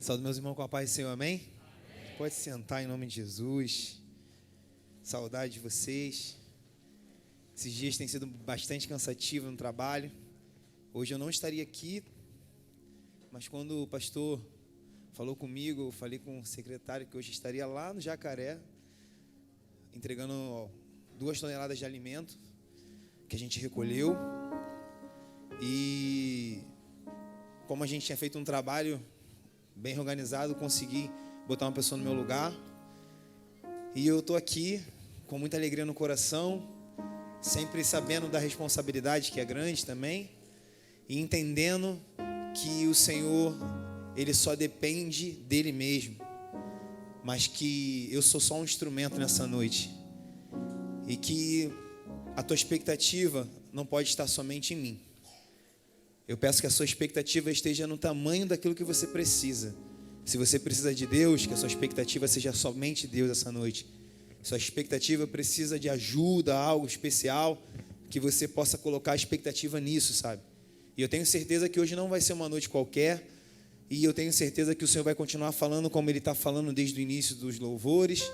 Saúde meus irmãos com a paz do Senhor, amém? Pode sentar em nome de Jesus. Saudade de vocês. Esses dias têm sido bastante cansativos no trabalho. Hoje eu não estaria aqui, mas quando o pastor falou comigo, eu falei com o secretário que hoje estaria lá no Jacaré, entregando 2 toneladas de alimento que a gente recolheu. E como a gente tinha feito um trabalho bem organizado, consegui botar uma pessoa no meu lugar. E eu estou aqui com muita alegria no coração, sempre sabendo da responsabilidade que é grande também, e entendendo que o Senhor, Ele só depende dEle mesmo, mas que eu sou só um instrumento nessa noite, e que a tua expectativa não pode estar somente em mim. Eu peço que a sua expectativa esteja no tamanho daquilo que você precisa. Se você precisa de Deus, que a sua expectativa seja somente Deus essa noite. Sua expectativa precisa de ajuda, algo especial, que você possa colocar a expectativa nisso, sabe? E eu tenho certeza que hoje não vai ser uma noite qualquer, e eu tenho certeza que o Senhor vai continuar falando como Ele está falando desde o início dos louvores.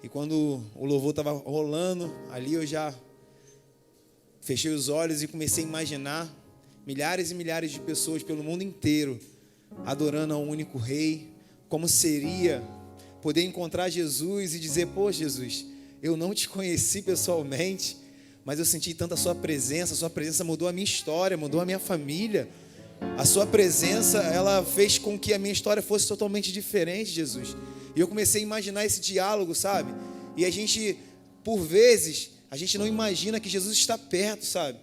E quando o louvor estava rolando, ali eu já fechei os olhos e comecei a imaginar milhares e milhares de pessoas pelo mundo inteiro adorando ao único Rei. Como seria poder encontrar Jesus e dizer: pô, Jesus, eu não te conheci pessoalmente, mas eu senti tanto a sua presença mudou a minha história, mudou a minha família. A sua presença, ela fez com que a minha história fosse totalmente diferente, Jesus. E eu comecei a imaginar esse diálogo, sabe? E a gente, por vezes, a gente não imagina que Jesus está perto, sabe?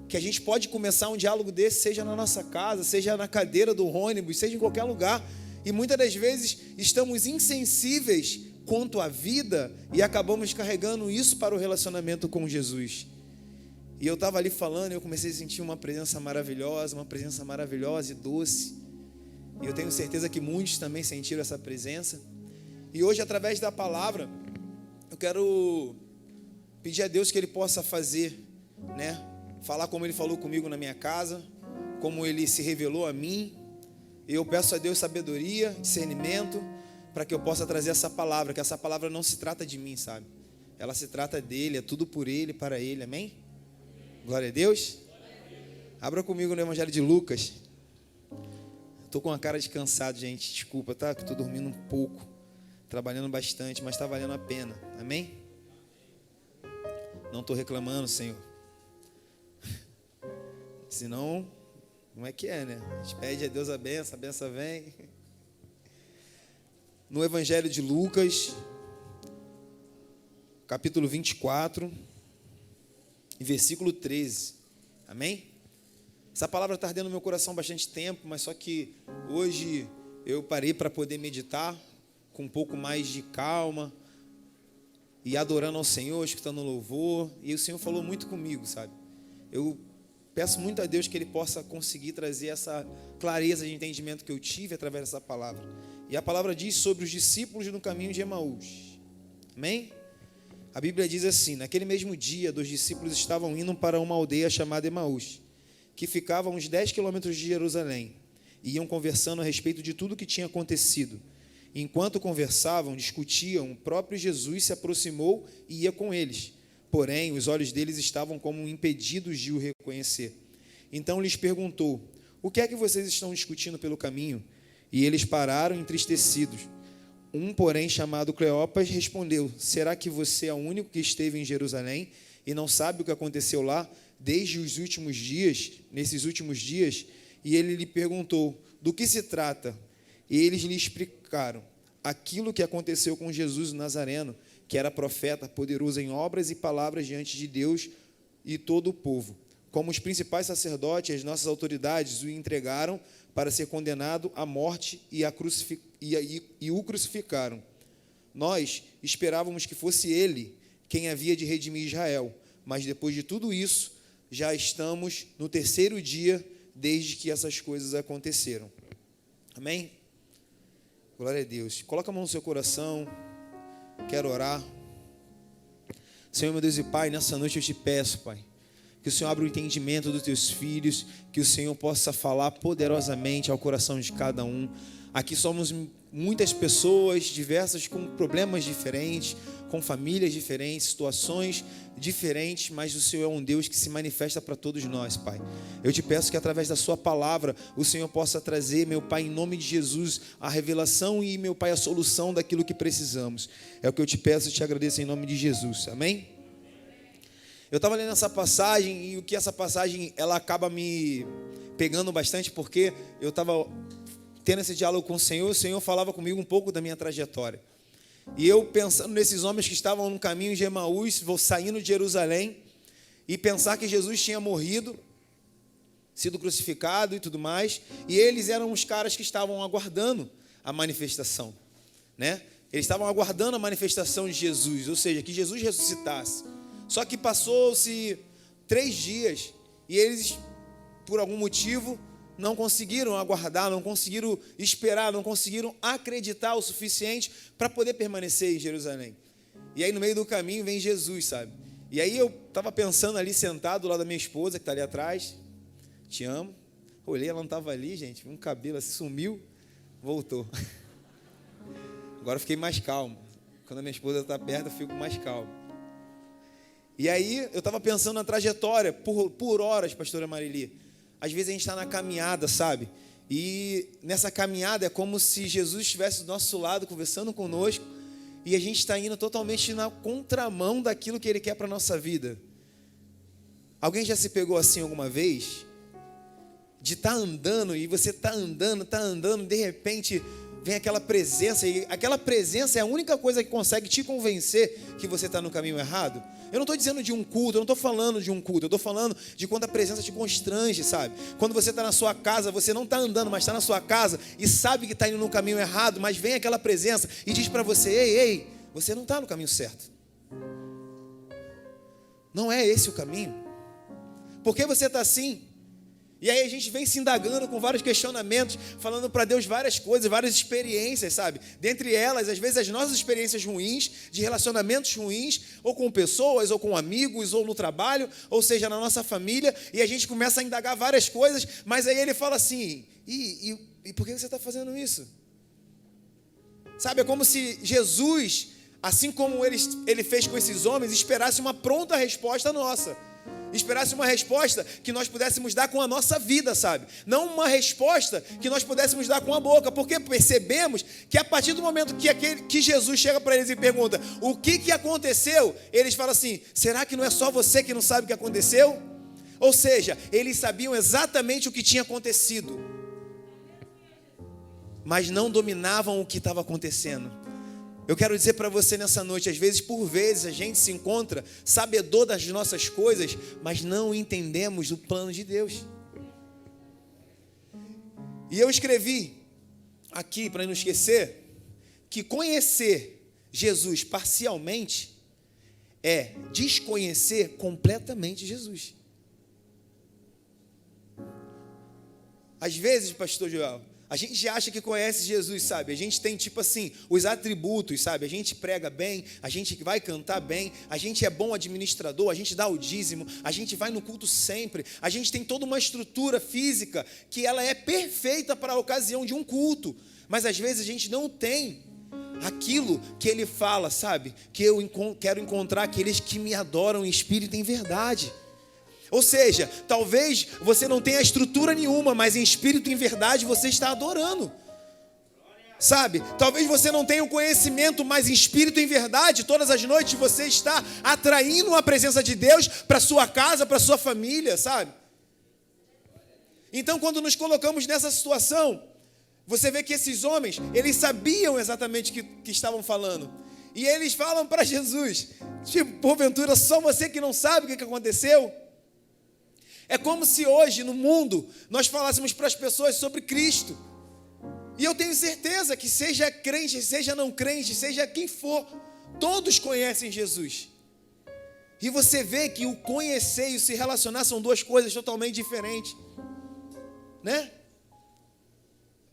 Que a gente pode começar um diálogo desse, seja na nossa casa, seja na cadeira do ônibus, seja em qualquer lugar. E muitas das vezes estamos insensíveis quanto à vida e acabamos carregando isso para o relacionamento com Jesus. E eu estava ali falando e eu comecei a sentir uma presença maravilhosa e doce. E eu tenho certeza que muitos também sentiram essa presença. E hoje, através da palavra, eu quero pedir a Deus que Ele possa fazer, né? Falar como Ele falou comigo na minha casa, como Ele se revelou a mim. E eu peço a Deus sabedoria, discernimento, para que eu possa trazer essa palavra, que essa palavra não se trata de mim, sabe? Ela se trata dEle, é tudo por Ele, para Ele, amém? Glória a Deus. Abra comigo no Evangelho de Lucas. Estou com uma cara de cansado, gente, desculpa, tá? Estou dormindo um pouco, trabalhando bastante, mas está valendo a pena, amém? Não estou reclamando, Senhor. Senão, como é que é, né? A gente pede a Deus a benção vem. No Evangelho de Lucas, capítulo 24, e versículo 13. Amém? Essa palavra está ardendo no meu coração há bastante tempo, mas só que hoje eu parei para poder meditar com um pouco mais de calma e adorando ao Senhor, escutando louvor. E o Senhor falou muito comigo, sabe? Eu peço muito a Deus que Ele possa conseguir trazer essa clareza de entendimento que eu tive através dessa palavra. E a palavra diz sobre os discípulos no caminho de Emaús. Amém? A Bíblia diz assim: naquele mesmo dia, 2 discípulos estavam indo para uma aldeia chamada Emaús, que ficava a uns 10 quilômetros de Jerusalém, e iam conversando a respeito de tudo o que tinha acontecido. Enquanto conversavam, discutiam, o próprio Jesus se aproximou e ia com eles. Porém, os olhos deles estavam como impedidos de o reconhecer. Então lhes perguntou: o que é que vocês estão discutindo pelo caminho? E eles pararam entristecidos. Um, porém, chamado Cleopas, respondeu: será que você é o único que esteve em Jerusalém e não sabe o que aconteceu lá nesses últimos dias? E ele lhe perguntou: do que se trata? E eles lhe explicaram aquilo que aconteceu com Jesus o Nazareno, que era profeta, poderoso em obras e palavras diante de Deus e todo o povo. Como os principais sacerdotes e as nossas autoridades o entregaram para ser condenado à morte e o crucificaram. Nós esperávamos que fosse ele quem havia de redimir Israel, mas depois de tudo isso, já estamos no 3º dia desde que essas coisas aconteceram. Amém? Glória a Deus. Coloca a mão no seu coração. Quero orar. Senhor, meu Deus e Pai, nessa noite eu te peço, Pai, que que o Senhor abra o entendimento dos teus filhos, que o Senhor possa falar poderosamente ao coração de cada um. Aqui somos muitas pessoas diversas, com problemas diferentes, com famílias diferentes, situações diferentes, mas o Senhor é um Deus que se manifesta para todos nós, Pai. Eu te peço que através da sua palavra o Senhor possa trazer, meu Pai, em nome de Jesus, a revelação e, meu Pai, a solução daquilo que precisamos. É o que eu te peço e te agradeço em nome de Jesus, amém? Eu estava lendo essa passagem e o que essa passagem ela acaba me pegando bastante, porque eu estava tendo esse diálogo com o Senhor falava comigo um pouco da minha trajetória. E eu pensando nesses homens que estavam no caminho de Emaús, saindo de Jerusalém, e pensar que Jesus tinha morrido, sido crucificado e tudo mais, e eles eram os caras que estavam aguardando a manifestação, né? Eles estavam aguardando a manifestação de Jesus, ou seja, que Jesus ressuscitasse. Só que passou-se 3 dias, e eles, por algum motivo, não conseguiram aguardar, não conseguiram esperar, não conseguiram acreditar o suficiente para poder permanecer em Jerusalém. E aí no meio do caminho vem Jesus, sabe? E aí eu estava pensando ali, sentado lá da minha esposa, que está ali atrás, te amo. Olhei, ela não estava ali, gente, um cabelo assim, sumiu, voltou. Agora eu fiquei mais calmo. Quando a minha esposa está perto, eu fico mais calmo. E aí eu estava pensando na trajetória, por horas, pastora Marili. Às vezes a gente está na caminhada, sabe? E nessa caminhada é como se Jesus estivesse do nosso lado, conversando conosco, e a gente está indo totalmente na contramão daquilo que Ele quer para a nossa vida. Alguém já se pegou assim alguma vez? De estar andando, e você está andando, de repente vem aquela presença, e aquela presença é a única coisa que consegue te convencer que você está no caminho errado. Eu não estou dizendo de um culto, eu não estou falando de um culto, eu estou falando de quando a presença te constrange, sabe? Quando você está na sua casa, você não está andando, mas está na sua casa e sabe que está indo no caminho errado, mas vem aquela presença e diz para você, ei, você não está no caminho certo. Não é esse o caminho. Por que você está assim? E aí a gente vem se indagando com vários questionamentos, falando para Deus várias coisas, várias experiências, sabe? Dentre elas, às vezes, as nossas experiências ruins, de relacionamentos ruins, ou com pessoas, ou com amigos, ou no trabalho, ou seja, na nossa família, e a gente começa a indagar várias coisas, mas aí Ele fala assim, e por que você está fazendo isso? Sabe, é como se Jesus, assim como ele fez com esses homens, esperasse uma pronta resposta nossa. Esperasse uma resposta que nós pudéssemos dar com a nossa vida, sabe? Não uma resposta que nós pudéssemos dar com a boca, porque percebemos que a partir do momento que Jesus chega para eles e pergunta o que aconteceu, eles falam assim, será que não é só você que não sabe o que aconteceu? Ou seja, eles sabiam exatamente o que tinha acontecido, mas não dominavam o que estava acontecendo. Eu quero dizer para você nessa noite, às vezes, por vezes, a gente se encontra sabedor das nossas coisas, mas não entendemos o plano de Deus. E eu escrevi aqui, para não esquecer, que conhecer Jesus parcialmente é desconhecer completamente Jesus. Às vezes, pastor Joel, a gente acha que conhece Jesus, sabe? A gente tem, tipo assim, os atributos, sabe? A gente prega bem, a gente vai cantar bem, a gente é bom administrador, a gente dá o dízimo, a gente vai no culto sempre, a gente tem toda uma estrutura física que ela é perfeita para a ocasião de um culto, mas às vezes a gente não tem aquilo que Ele fala, sabe? Que eu quero encontrar aqueles que me adoram em espírito e em verdade. Ou seja, talvez você não tenha estrutura nenhuma, mas em espírito e em verdade você está adorando. Sabe? Talvez você não tenha o conhecimento, mas em espírito e em verdade, todas as noites você está atraindo a presença de Deus para sua casa, para sua família, sabe? Então, quando nos colocamos nessa situação, você vê que esses homens, eles sabiam exatamente o que estavam falando. E eles falam para Jesus, tipo, porventura só você que não sabe o que aconteceu? É como se hoje, no mundo, nós falássemos para as pessoas sobre Cristo. E eu tenho certeza que seja crente, seja não crente, seja quem for, todos conhecem Jesus. E você vê que o conhecer e o se relacionar são duas coisas totalmente diferentes. Né?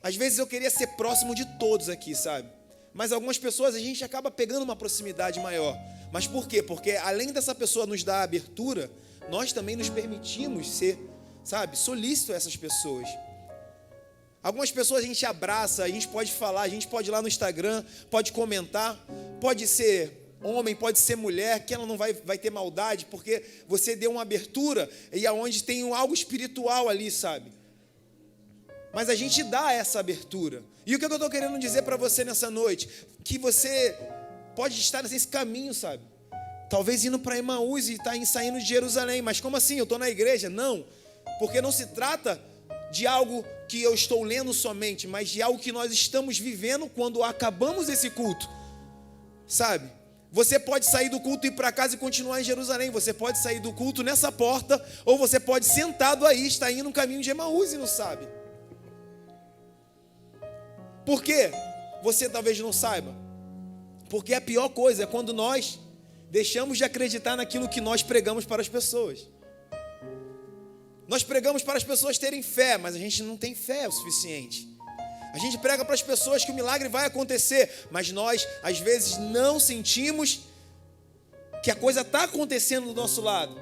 Às vezes eu queria ser próximo de todos aqui, sabe? Mas algumas pessoas a gente acaba pegando uma proximidade maior. Mas por quê? Porque além dessa pessoa nos dar abertura, nós também nos permitimos ser, solícito a essas pessoas. Algumas pessoas a gente abraça, a gente pode falar, a gente pode ir lá no Instagram, pode comentar, pode ser homem, pode ser mulher, que ela não vai ter maldade, porque você deu uma abertura e aonde tem algo espiritual ali, sabe? Mas a gente dá essa abertura. E o que eu estou querendo dizer para você nessa noite? Que você pode estar nesse caminho, sabe? Talvez indo para Emaús e saindo de Jerusalém. Mas como assim? Eu estou na igreja? Não. Porque não se trata de algo que eu estou lendo somente, mas de algo que nós estamos vivendo quando acabamos esse culto. Sabe? Você pode sair do culto e ir para casa e continuar em Jerusalém. Você pode sair do culto nessa porta, ou você pode sentado aí, estar indo no caminho de Emaús e não sabe. Por quê? Você talvez não saiba. Porque a pior coisa é quando nós deixamos de acreditar naquilo que nós pregamos para as pessoas. Nós pregamos para as pessoas terem fé, mas a gente não tem fé o suficiente. A gente prega para as pessoas que o milagre vai acontecer, mas nós, às vezes, não sentimos que a coisa está acontecendo do nosso lado.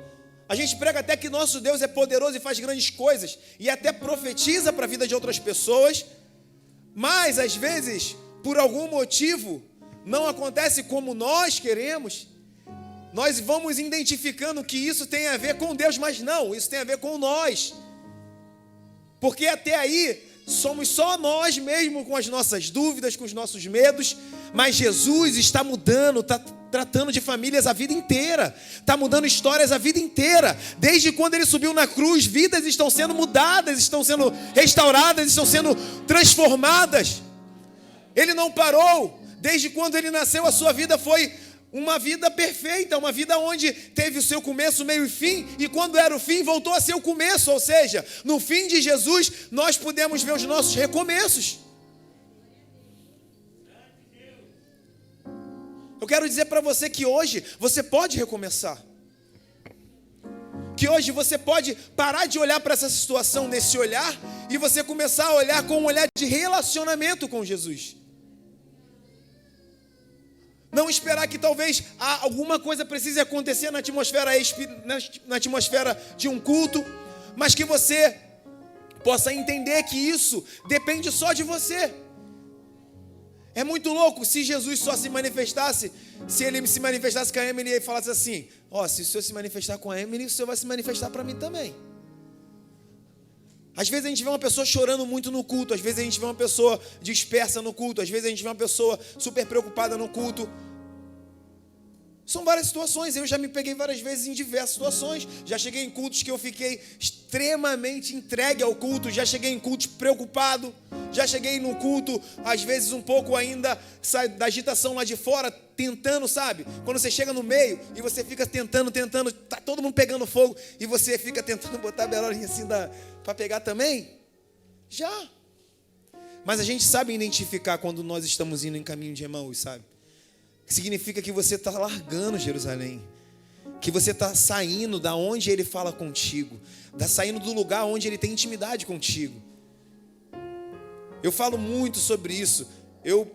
A gente prega até que nosso Deus é poderoso e faz grandes coisas, e até profetiza para a vida de outras pessoas, mas, às vezes, por algum motivo, não acontece como nós queremos. Nós vamos identificando que isso tem a ver com Deus, mas não, isso tem a ver com nós. Porque até aí, somos só nós mesmos com as nossas dúvidas, com os nossos medos, mas Jesus está mudando, está tratando de famílias a vida inteira, está mudando histórias a vida inteira. Desde quando Ele subiu na cruz, vidas estão sendo mudadas, estão sendo restauradas, estão sendo transformadas. Ele não parou. Desde quando Ele nasceu, a sua vida foi uma vida perfeita, uma vida onde teve o seu começo, meio e fim, e quando era o fim, voltou a ser o começo. Ou seja, no fim de Jesus, nós podemos ver os nossos recomeços. Eu quero dizer para você que hoje você pode recomeçar. Que hoje você pode parar de olhar para essa situação nesse olhar e você começar a olhar com um olhar de relacionamento com Jesus. Não esperar que talvez alguma coisa precise acontecer na atmosfera de um culto, mas que você possa entender que isso depende só de você. É muito louco se Jesus só se manifestasse, se Ele se manifestasse com a Emily e falasse assim: se o Senhor se manifestar com a Emily, o Senhor vai se manifestar para mim também. Às vezes a gente vê uma pessoa chorando muito no culto, às vezes a gente vê uma pessoa dispersa no culto, às vezes a gente vê uma pessoa super preocupada no culto. São várias situações, eu já me peguei várias vezes em diversas situações. Já cheguei em cultos que eu fiquei extremamente entregue ao culto, já cheguei em cultos preocupado, já cheguei no culto, às vezes um pouco ainda da agitação lá de fora, tentando, sabe? Quando você chega no meio e você fica tentando, tá todo mundo pegando fogo e você fica tentando botar a berolinha assim para pegar também? Já. Mas a gente sabe identificar quando nós estamos indo em caminho de Emaús, sabe? Significa que você está largando Jerusalém, que você está saindo da onde Ele fala contigo, está saindo do lugar onde Ele tem intimidade contigo. Eu falo muito sobre isso. Eu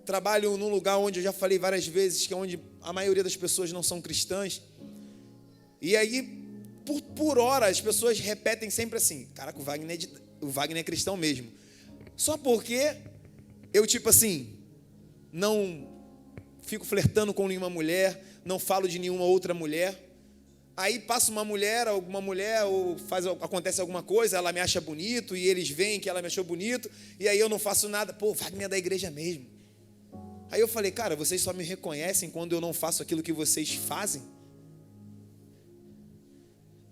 trabalho num lugar onde eu já falei várias vezes, que é onde a maioria das pessoas não são cristãs. E aí, por hora, as pessoas repetem sempre assim: caraca, o Wagner é cristão mesmo. Só porque eu, não fico flertando com nenhuma mulher, não falo de nenhuma outra mulher. Aí passa alguma mulher, ou acontece alguma coisa, ela me acha bonito, e eles veem que ela me achou bonito, e aí eu não faço nada. Pô, Wagner é da igreja mesmo. Aí eu falei: cara, vocês só me reconhecem quando eu não faço aquilo que vocês fazem?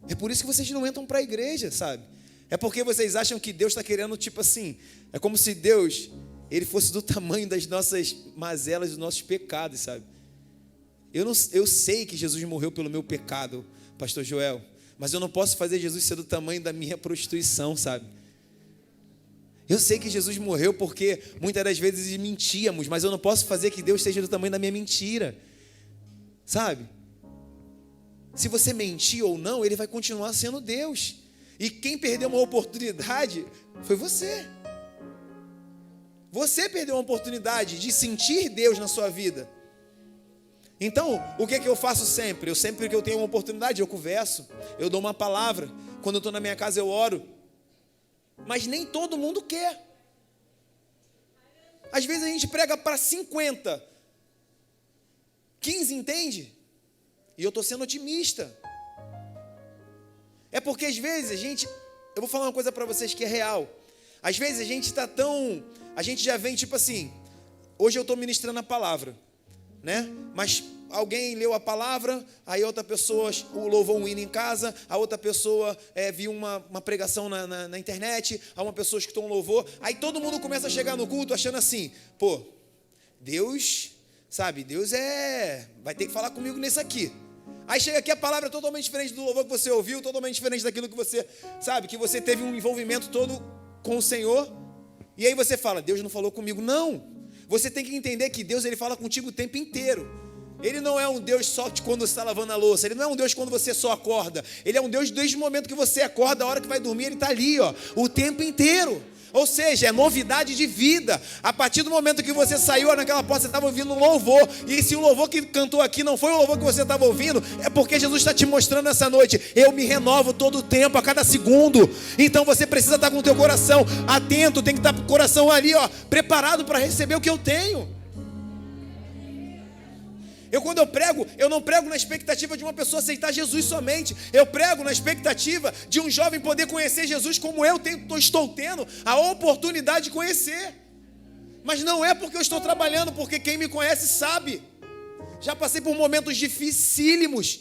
É por isso que vocês não entram para a igreja, sabe? É porque vocês acham que Deus está querendo, é como se Deus, Ele fosse do tamanho das nossas mazelas, dos nossos pecados, sabe? Eu sei que Jesus morreu pelo meu pecado, pastor Joel, mas eu não posso fazer Jesus ser do tamanho da minha prostituição, sabe? Eu sei que Jesus morreu porque muitas das vezes mentíamos, mas eu não posso fazer que Deus seja do tamanho da minha mentira, sabe? Se você mentir ou não, Ele vai continuar sendo Deus. E quem perdeu uma oportunidade foi você. Você perdeu a oportunidade de sentir Deus na sua vida. Então, o que eu faço sempre? Sempre que eu tenho uma oportunidade, eu converso, eu dou uma palavra. Quando eu estou na minha casa, eu oro. Mas nem todo mundo quer. Às vezes a gente prega para 50, 15, entende? E eu estou sendo otimista. É porque às vezes eu vou falar uma coisa para vocês que é real. Às vezes a gente já vem tipo assim, hoje eu estou ministrando a palavra, né? Mas alguém leu a palavra, aí outra pessoa louvou um hino em casa, a outra pessoa viu uma pregação na internet, a uma pessoa escutou um louvor, aí todo mundo começa a chegar no culto achando assim, pô, Deus, sabe, Deus vai ter que falar comigo nesse aqui. Aí chega aqui a palavra é totalmente diferente do louvor que você ouviu, totalmente diferente daquilo que você, sabe, que você teve um envolvimento todo com o Senhor, e aí você fala, Deus não falou comigo. Não, você tem que entender que Deus, ele fala contigo o tempo inteiro. Ele não é um Deus só quando você está lavando a louça, ele não é um Deus quando você só acorda, ele é um Deus desde o momento que você acorda, a hora que vai dormir, ele está ali, ó, o tempo inteiro. Ou seja, é novidade de vida. A partir do momento que você saiu naquela porta, você estava ouvindo um louvor. E se o louvor que cantou aqui não foi o louvor que você estava ouvindo, é porque Jesus está te mostrando essa noite, eu me renovo todo o tempo, a cada segundo. Então você precisa estar com o teu coração atento, tem que estar com o coração ali, ó, preparado para receber o que eu tenho. Quando eu prego, eu não prego na expectativa de uma pessoa aceitar Jesus somente. Eu prego na expectativa de um jovem poder conhecer Jesus como eu estou tendo a oportunidade de conhecer. Mas não é porque eu estou trabalhando, porque quem me conhece sabe. Já passei por momentos dificílimos,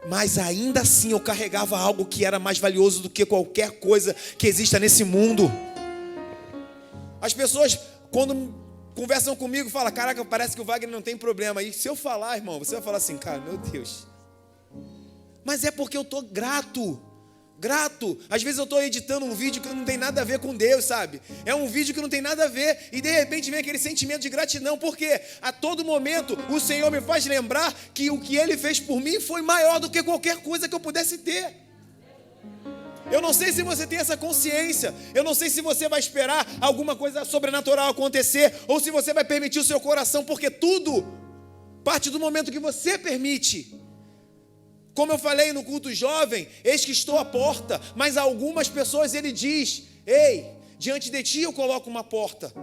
mas ainda assim eu carregava algo que era mais valioso do que qualquer coisa que exista nesse mundo. As pessoas, quando conversam comigo, falam, caraca, parece que o Wagner não tem problema. E se eu falar, irmão, você vai falar assim, cara, meu Deus. Mas é porque eu estou grato. Às vezes eu estou editando um vídeo que não tem nada a ver com Deus, sabe? É um vídeo que não tem nada a ver. E de repente vem aquele sentimento de gratidão. Porque a todo momento o Senhor me faz lembrar que o que Ele fez por mim foi maior do que qualquer coisa que eu pudesse ter. Eu não sei se você tem essa consciência. Eu não sei se você vai esperar alguma coisa sobrenatural acontecer, ou se você vai permitir o seu coração, porque tudo parte do momento que você permite. Como eu falei no culto jovem, eis que estou à porta. Mas a algumas pessoas ele diz, ei, diante de ti eu coloco uma porta.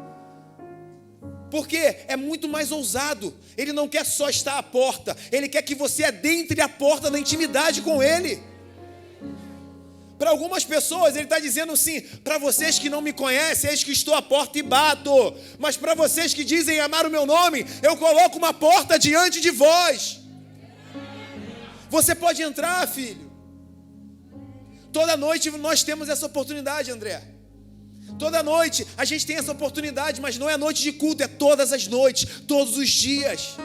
Porque é muito mais ousado. Ele não quer só estar à porta, ele quer que você adentre a porta na intimidade com ele. Para algumas pessoas ele está dizendo assim, para vocês que não me conhecem, eis que estou à porta e bato. Mas para vocês que dizem amar o meu nome, eu coloco uma porta diante de vós. Você pode entrar, filho. Toda noite nós temos essa oportunidade, André. Toda noite a gente tem essa oportunidade, mas não é noite de culto, é todas as noites, todos os dias.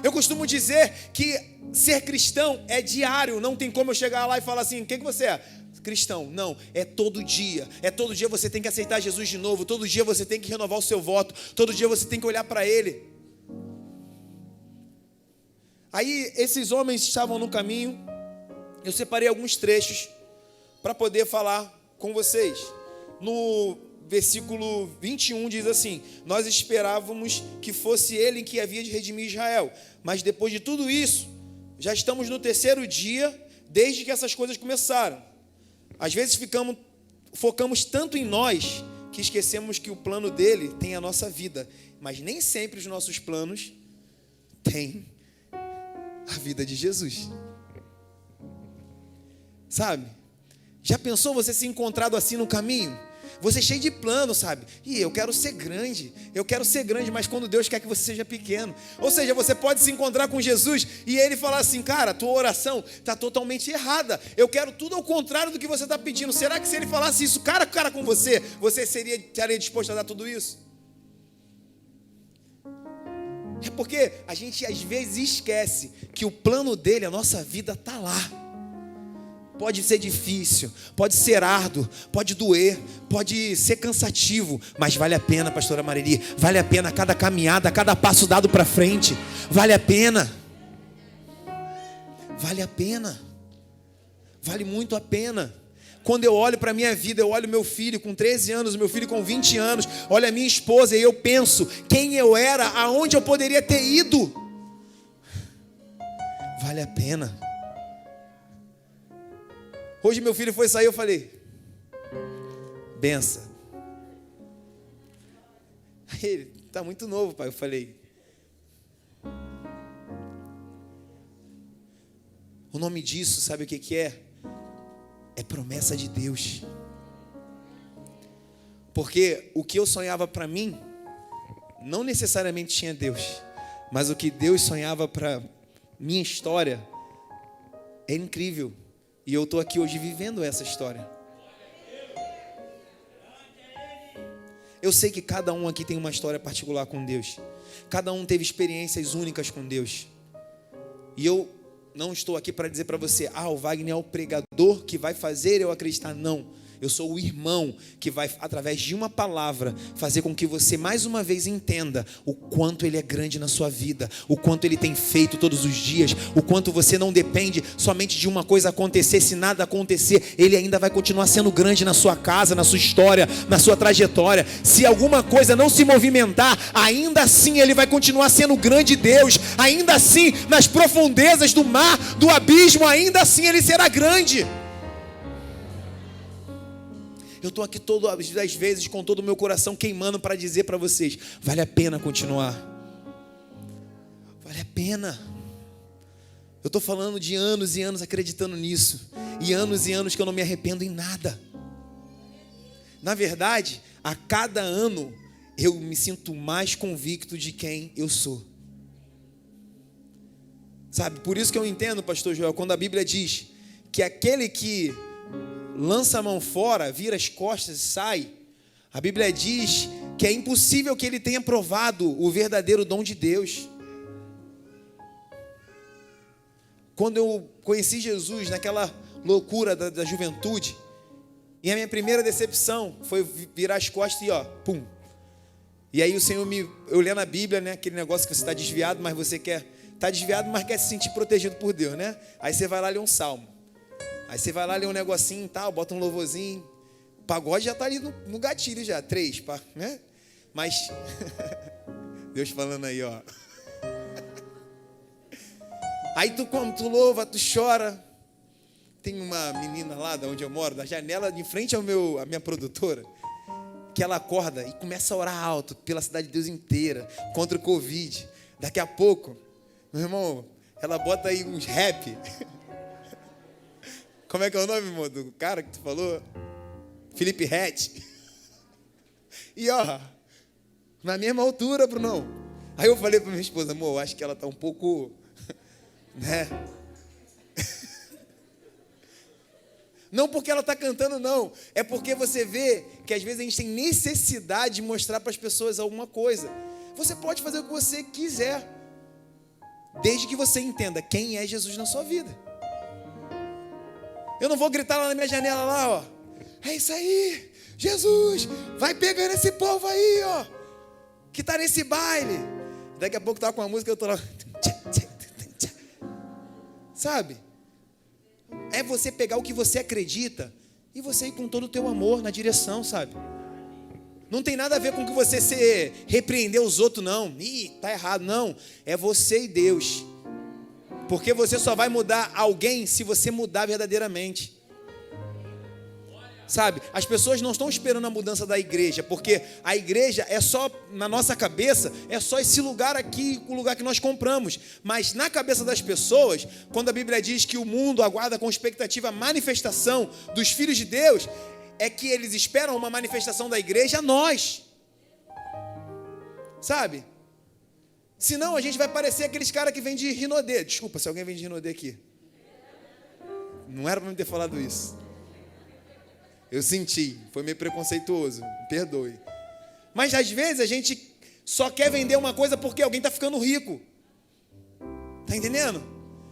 Eu costumo dizer que ser cristão é diário. Não tem como eu chegar lá e falar assim, quem que você é? Cristão. Não, é todo dia. É todo dia você tem que aceitar Jesus de novo. Todo dia você tem que renovar o seu voto. Todo dia você tem que olhar para Ele. Aí esses homens estavam no caminho. Eu separei alguns trechos para poder falar com vocês. No versículo 21 diz assim, nós esperávamos que fosse Ele que havia de redimir Israel. Mas depois de tudo isso, já estamos no 3º dia desde que essas coisas começaram. Às vezes focamos tanto em nós que esquecemos que o plano dele tem a nossa vida. Mas nem sempre os nossos planos têm a vida de Jesus. Sabe? Já pensou você se encontrado assim no caminho? Você cheio de plano, sabe? E eu quero ser grande, mas quando Deus quer que você seja pequeno. Ou seja, você pode se encontrar com Jesus e Ele falar assim, cara, tua oração está totalmente errada. Eu quero tudo ao contrário do que você está pedindo. Será que se Ele falasse isso cara a cara com você, você estaria disposto a dar tudo isso? É porque a gente às vezes esquece que o plano dele, a nossa vida está lá. Pode ser difícil, pode ser árduo, pode doer, pode ser cansativo, mas vale a pena, pastora Marili, vale a pena cada caminhada, cada passo dado para frente, vale a pena, vale muito a pena. quando eu olho para a minha vida, eu olho meu filho com 13 anos, meu filho com 20 anos, olho a minha esposa e eu penso quem eu era, aonde eu poderia ter ido. Vale a pena. Hoje meu filho foi sair, eu falei, benção. Ele, tá muito novo, pai. Eu falei, o nome disso, sabe o que é? É promessa de Deus. Porque o que eu sonhava para mim, não necessariamente tinha Deus, mas o que Deus sonhava para minha história é incrível. E eu estou aqui hoje vivendo essa história. Eu sei que cada um aqui tem uma história particular com Deus. Cada um teve experiências únicas com Deus. E eu não estou aqui para dizer para você, o Wagner é o pregador que vai fazer eu acreditar. Não. Eu sou o irmão que vai, através de uma palavra, fazer com que você mais uma vez entenda o quanto Ele é grande na sua vida, o quanto Ele tem feito todos os dias, o quanto você não depende somente de uma coisa acontecer. Se nada acontecer, Ele ainda vai continuar sendo grande na sua casa, na sua história, na sua trajetória. Se alguma coisa não se movimentar, ainda assim Ele vai continuar sendo grande Deus. Ainda assim, nas profundezas do mar, do abismo, ainda assim Ele será grande. Eu estou aqui todas as vezes com todo o meu coração queimando para dizer para vocês, vale a pena continuar. Vale a pena. Eu estou falando de anos e anos acreditando nisso. E anos que eu não me arrependo em nada. Na verdade, a cada ano eu me sinto mais convicto de quem eu sou. Sabe, por isso que eu entendo, pastor Joel, quando a Bíblia diz que aquele que lança a mão fora, vira as costas e sai, a Bíblia diz que é impossível que ele tenha provado o verdadeiro dom de Deus. Quando eu conheci Jesus naquela loucura da juventude, e a minha primeira decepção foi virar as costas e pum. E aí o Senhor eu lendo a Bíblia, né, aquele negócio que você está desviado, mas você está desviado, mas quer se sentir protegido por Deus, né? Aí você vai lá ler um salmo. Aí você vai lá ler um negocinho e tal, bota um louvorzinho. O pagode já está ali no gatilho já, 3, né? Mas, Deus falando aí, Aí tu louva, tu chora. Tem uma menina lá de onde eu moro, da janela de frente à minha produtora, que ela acorda e começa a orar alto pela cidade de Deus inteira, contra o Covid. Daqui a pouco, meu irmão, ela bota aí uns rap. Como é que é o nome, irmão, do cara que tu falou? Felipe Rett. E na mesma altura, Brunão. Aí eu falei pra minha esposa, amor, acho que ela tá um pouco, né? Não porque ela tá cantando, não. É porque você vê que às vezes a gente tem necessidade de mostrar para as pessoas alguma coisa. Você pode fazer o que você quiser, desde que você entenda quem é Jesus na sua vida. Eu não vou gritar lá na minha janela lá, é isso aí, Jesus, vai pegando esse povo aí, que tá nesse baile. Daqui a pouco tá com uma música, eu tô lá, sabe? É você pegar o que você acredita e você ir com todo o teu amor na direção, sabe? Não tem nada a ver com que você repreender os outros, não. Tá errado, não. É você e Deus. Porque você só vai mudar alguém se você mudar verdadeiramente. Sabe, as pessoas não estão esperando a mudança da igreja, porque a igreja é só, na nossa cabeça, é só esse lugar aqui, o lugar que nós compramos. Mas na cabeça das pessoas, quando a Bíblia diz que o mundo aguarda com expectativa a manifestação dos filhos de Deus, é que eles esperam uma manifestação da igreja a nós. Sabe? Senão a gente vai parecer aqueles caras que vêm de Rinodê. Desculpa se alguém vem de Rinodê aqui. Não era para me ter falado isso. Eu senti, foi meio preconceituoso, me perdoe. Mas às vezes a gente só quer vender uma coisa porque alguém está ficando rico. Tá entendendo?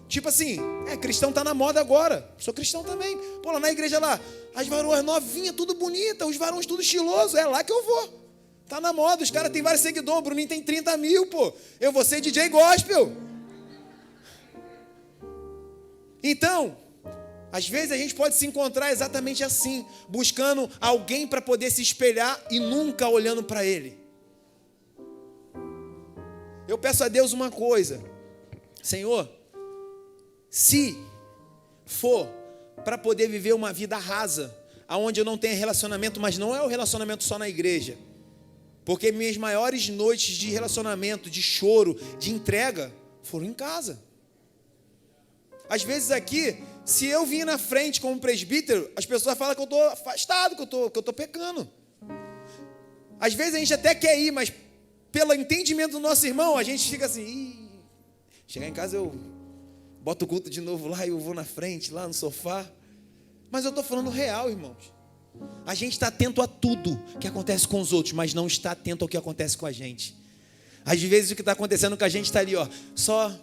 Tipo assim, cristão tá na moda agora. Sou cristão também. Pô, lá na igreja lá, as varoas novinhas, tudo bonita, os varões tudo estiloso. É lá que eu vou. Tá na moda, os caras têm vários seguidores, o Bruninho tem 30 mil, pô. Eu vou ser DJ gospel. Então, Às vezes a gente pode se encontrar exatamente assim, buscando alguém para poder se espelhar e nunca olhando para Ele. Eu peço a Deus uma coisa: Senhor, se for para poder viver uma vida rasa, onde eu não tenho relacionamento, mas não é o relacionamento só na igreja, porque minhas maiores noites de relacionamento, de choro, de entrega, foram em casa. Às vezes aqui, se eu vim na frente como presbítero, as pessoas falam que eu estou afastado, que eu estou pecando. Às vezes a gente até quer ir, mas pelo entendimento do nosso irmão, a gente fica assim, chegar em casa eu boto o culto de novo lá e eu vou na frente, lá no sofá. Mas eu estou falando real, irmãos. A gente está atento a tudo que acontece com os outros, mas não está atento ao que acontece com a gente. Às vezes o que está acontecendo com a gente está ali, só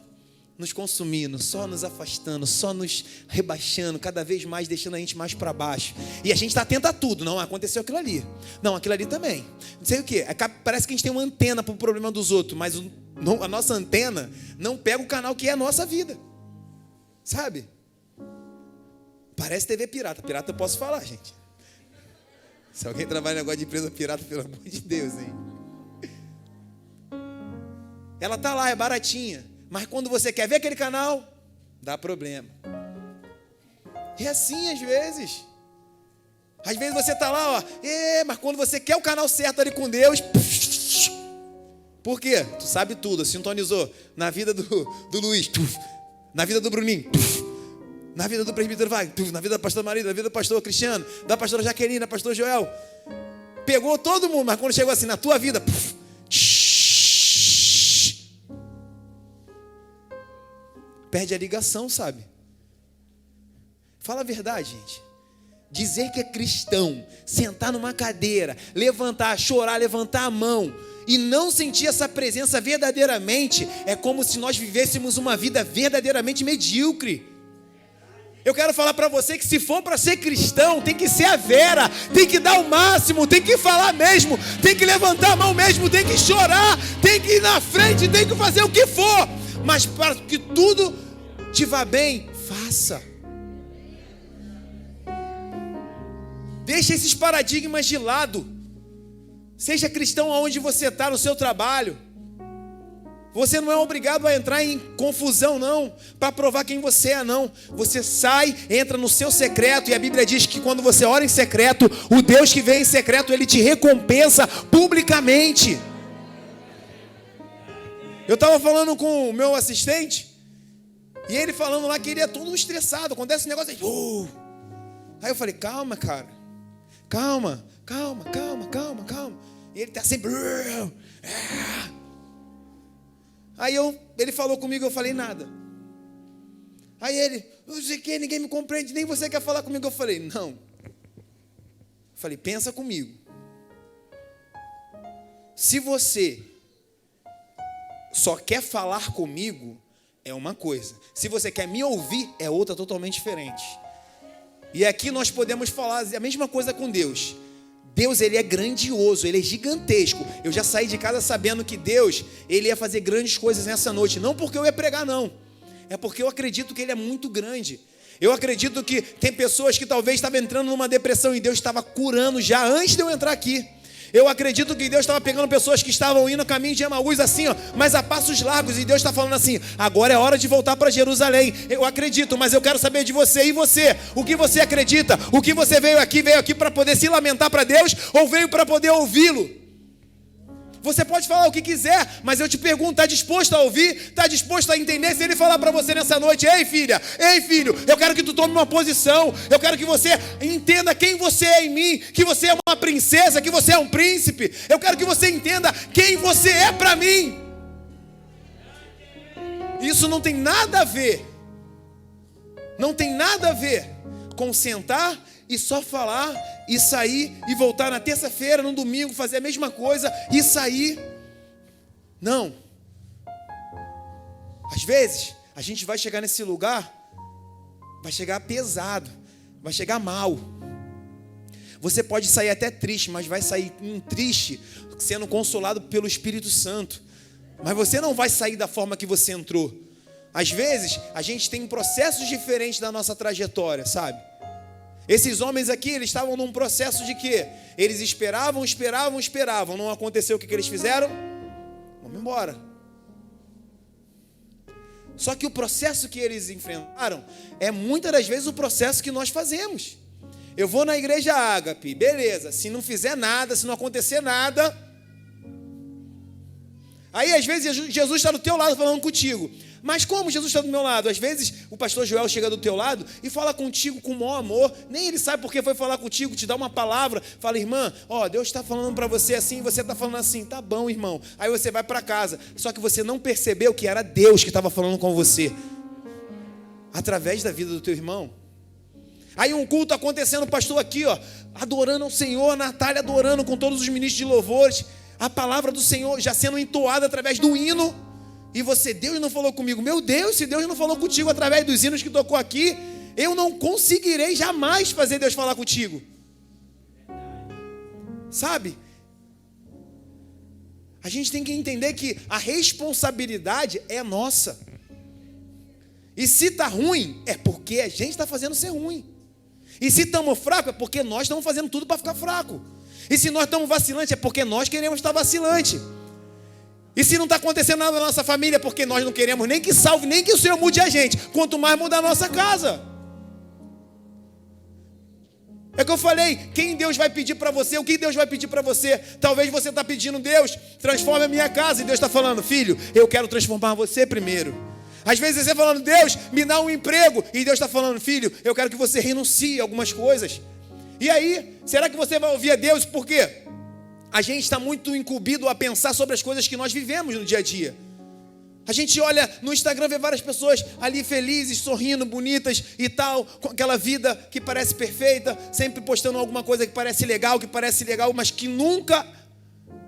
nos consumindo, só nos afastando, só nos rebaixando, cada vez mais deixando a gente mais para baixo. E a gente está atento a tudo. Não, aconteceu aquilo ali. Não, aquilo ali também. Não sei o quê. Parece que a gente tem uma antena para o problema dos outros, mas a nossa antena não pega o canal que é a nossa vida. Sabe? Parece TV pirata. Pirata eu posso falar, gente. Se alguém trabalha em negócio de empresa pirata, pelo amor de Deus, hein? Ela tá lá, é baratinha. Mas quando você quer ver aquele canal, dá problema. É assim às vezes. Às vezes você tá lá, mas quando você quer o canal certo ali com Deus, por quê? Tu sabe tudo, sintonizou na vida do Luiz, na vida do Bruninho, na vida do presbítero Wagner, na vida da pastora Maria, na vida do pastor Cristiano, da pastora Jaqueline, da pastor Joel. Pegou todo mundo, mas quando chegou assim na tua vida, perde a ligação, sabe? Fala a verdade, gente. Dizer que é cristão, sentar numa cadeira, levantar, chorar, levantar a mão e não sentir essa presença verdadeiramente, é como se nós vivêssemos uma vida verdadeiramente medíocre. Eu quero falar para você que se for para ser cristão, tem que ser a vera, tem que dar o máximo, tem que falar mesmo, tem que levantar a mão mesmo, tem que chorar, tem que ir na frente, tem que fazer o que for. Mas para que tudo te vá bem, faça. Deixa esses paradigmas de lado. Seja cristão aonde você está, no seu trabalho. Você não é obrigado a entrar em confusão, não, para provar quem você é, não. Você sai, entra no seu secreto, e a Bíblia diz que quando você ora em secreto, o Deus que vem em secreto, Ele te recompensa publicamente. Eu estava falando com o meu assistente, e ele falando lá que ele é todo estressado. Acontece esse negócio aí. Aí eu falei, calma, cara. Calma. E ele está sempre... Aí ele falou comigo, eu falei nada. Aí ele, não sei o que, ninguém me compreende, nem você quer falar comigo. Eu falei, não. Eu falei, pensa comigo. Se você só quer falar comigo, é uma coisa. Se você quer me ouvir, é outra totalmente diferente. E aqui nós podemos falar a mesma coisa com Deus. Deus, Ele é grandioso, Ele é gigantesco. Eu já saí de casa sabendo que Deus, Ele ia fazer grandes coisas nessa noite. Não porque eu ia pregar, não. É porque eu acredito que Ele é muito grande. Eu acredito que tem pessoas que talvez estavam entrando numa depressão e Deus estava curando já antes de eu entrar aqui. Eu acredito que Deus estava pegando pessoas que estavam indo no caminho de Emaús assim, mas a passos largos, e Deus está falando assim, agora é hora de voltar para Jerusalém. Eu acredito, mas eu quero saber de você. E você? O que você acredita? O que você veio aqui para poder se lamentar para Deus, ou veio para poder ouvi-lo? Você pode falar o que quiser, mas eu te pergunto, está disposto a ouvir? Está disposto a entender? Se Ele falar para você nessa noite, ei filha, ei filho, eu quero que tu tome uma posição, eu quero que você entenda quem você é em mim, que você é uma princesa, que você é um príncipe, eu quero que você entenda quem você é para mim. Isso não tem nada a ver, com sentar e só falar, e sair, e voltar na terça-feira, no domingo, fazer a mesma coisa, e sair. Não. Às vezes, a gente vai chegar nesse lugar, vai chegar pesado, vai chegar mal. Você pode sair até triste, mas vai sair triste, sendo consolado pelo Espírito Santo. Mas você não vai sair da forma que você entrou. Às vezes, a gente tem processos diferentes da nossa trajetória, sabe? Esses homens aqui, eles estavam num processo de quê? Eles esperavam. Não aconteceu o que eles fizeram? Vamos embora. Só que o processo que eles enfrentaram é muitas das vezes o processo que nós fazemos. Eu vou na igreja Ágape, beleza. Se não fizer nada, se não acontecer nada... Aí às vezes Jesus está do teu lado falando contigo. Mas como Jesus está do meu lado? Às vezes o pastor Joel chega do teu lado e fala contigo com o maior amor. Nem ele sabe porque foi falar contigo, te dá uma palavra. Fala, irmã, Deus está falando para você assim, você está falando assim. Tá bom, irmão. Aí você vai para casa. Só que você não percebeu que era Deus que estava falando com você. Através da vida do teu irmão. Aí um culto acontecendo, o pastor aqui, adorando ao Senhor, a Natália adorando com todos os ministros de louvores. A palavra do Senhor já sendo entoada através do hino. E você, Deus não falou comigo. Meu Deus, se Deus não falou contigo através dos hinos que tocou aqui, eu não conseguirei jamais fazer Deus falar contigo. Sabe? A gente tem que entender que a responsabilidade é nossa. E se está ruim, é porque a gente está fazendo ser ruim. E se estamos fracos, é porque nós estamos fazendo tudo para ficar fraco. E se nós estamos vacilantes, é porque nós queremos estar vacilante. E se não está acontecendo nada na nossa família, é porque nós não queremos nem que salve, nem que o Senhor mude a gente. Quanto mais mudar a nossa casa. É que eu falei, quem Deus vai pedir para você, o que Deus vai pedir para você? Talvez você está pedindo, Deus, transforme a minha casa. E Deus está falando, filho, eu quero transformar você primeiro. Às vezes você está falando, Deus, me dá um emprego. E Deus está falando, filho, eu quero que você renuncie a algumas coisas. E aí, será que você vai ouvir a Deus? Por quê? A gente está muito incumbido a pensar sobre as coisas que nós vivemos no dia a dia. A gente olha no Instagram, vê várias pessoas ali felizes, sorrindo, bonitas e tal, com aquela vida que parece perfeita, sempre postando alguma coisa que parece legal, mas que nunca,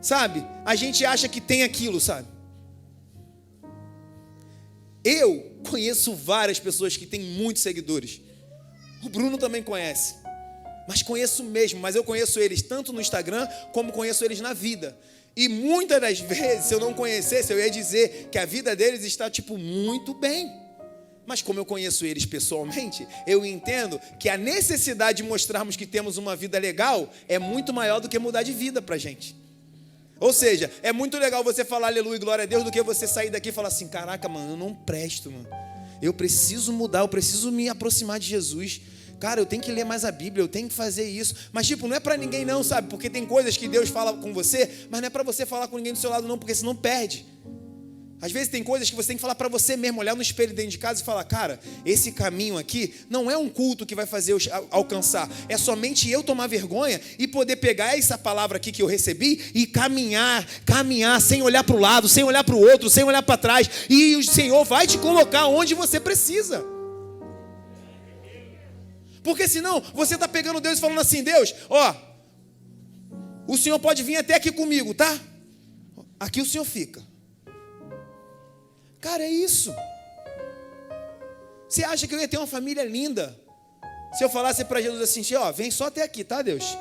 sabe? A gente acha que tem aquilo, sabe? Eu conheço várias pessoas que têm muitos seguidores. O Bruno também conhece. Mas conheço mesmo, mas eu conheço eles tanto no Instagram como conheço eles na vida. E muitas das vezes, se eu não conhecesse, eu ia dizer que a vida deles está, muito bem. Mas como eu conheço eles pessoalmente, eu entendo que a necessidade de mostrarmos que temos uma vida legal é muito maior do que mudar de vida pra gente. Ou seja, é muito legal você falar aleluia e glória a Deus do que você sair daqui e falar assim, caraca, mano, eu não presto, mano. Eu preciso mudar, eu preciso me aproximar de Jesus. Cara, eu tenho que ler mais a Bíblia, eu tenho que fazer isso. Mas não é pra ninguém não, sabe? Porque tem coisas que Deus fala com você, mas não é pra você falar com ninguém do seu lado não, porque senão perde. Às vezes tem coisas que você tem que falar pra você mesmo, olhar no espelho dentro de casa e falar, cara, esse caminho aqui não é um culto que vai fazer eu alcançar. É somente eu tomar vergonha e poder pegar essa palavra aqui que eu recebi e caminhar, sem olhar pro lado, sem olhar pro outro, sem olhar pra trás. E o Senhor vai te colocar onde você precisa. Porque senão você está pegando Deus e falando assim, Deus, o Senhor pode vir até aqui comigo, tá? Aqui o Senhor fica. Cara, é isso. Você acha que eu ia ter uma família linda se eu falasse para Jesus assim, vem só até aqui, tá, Deus?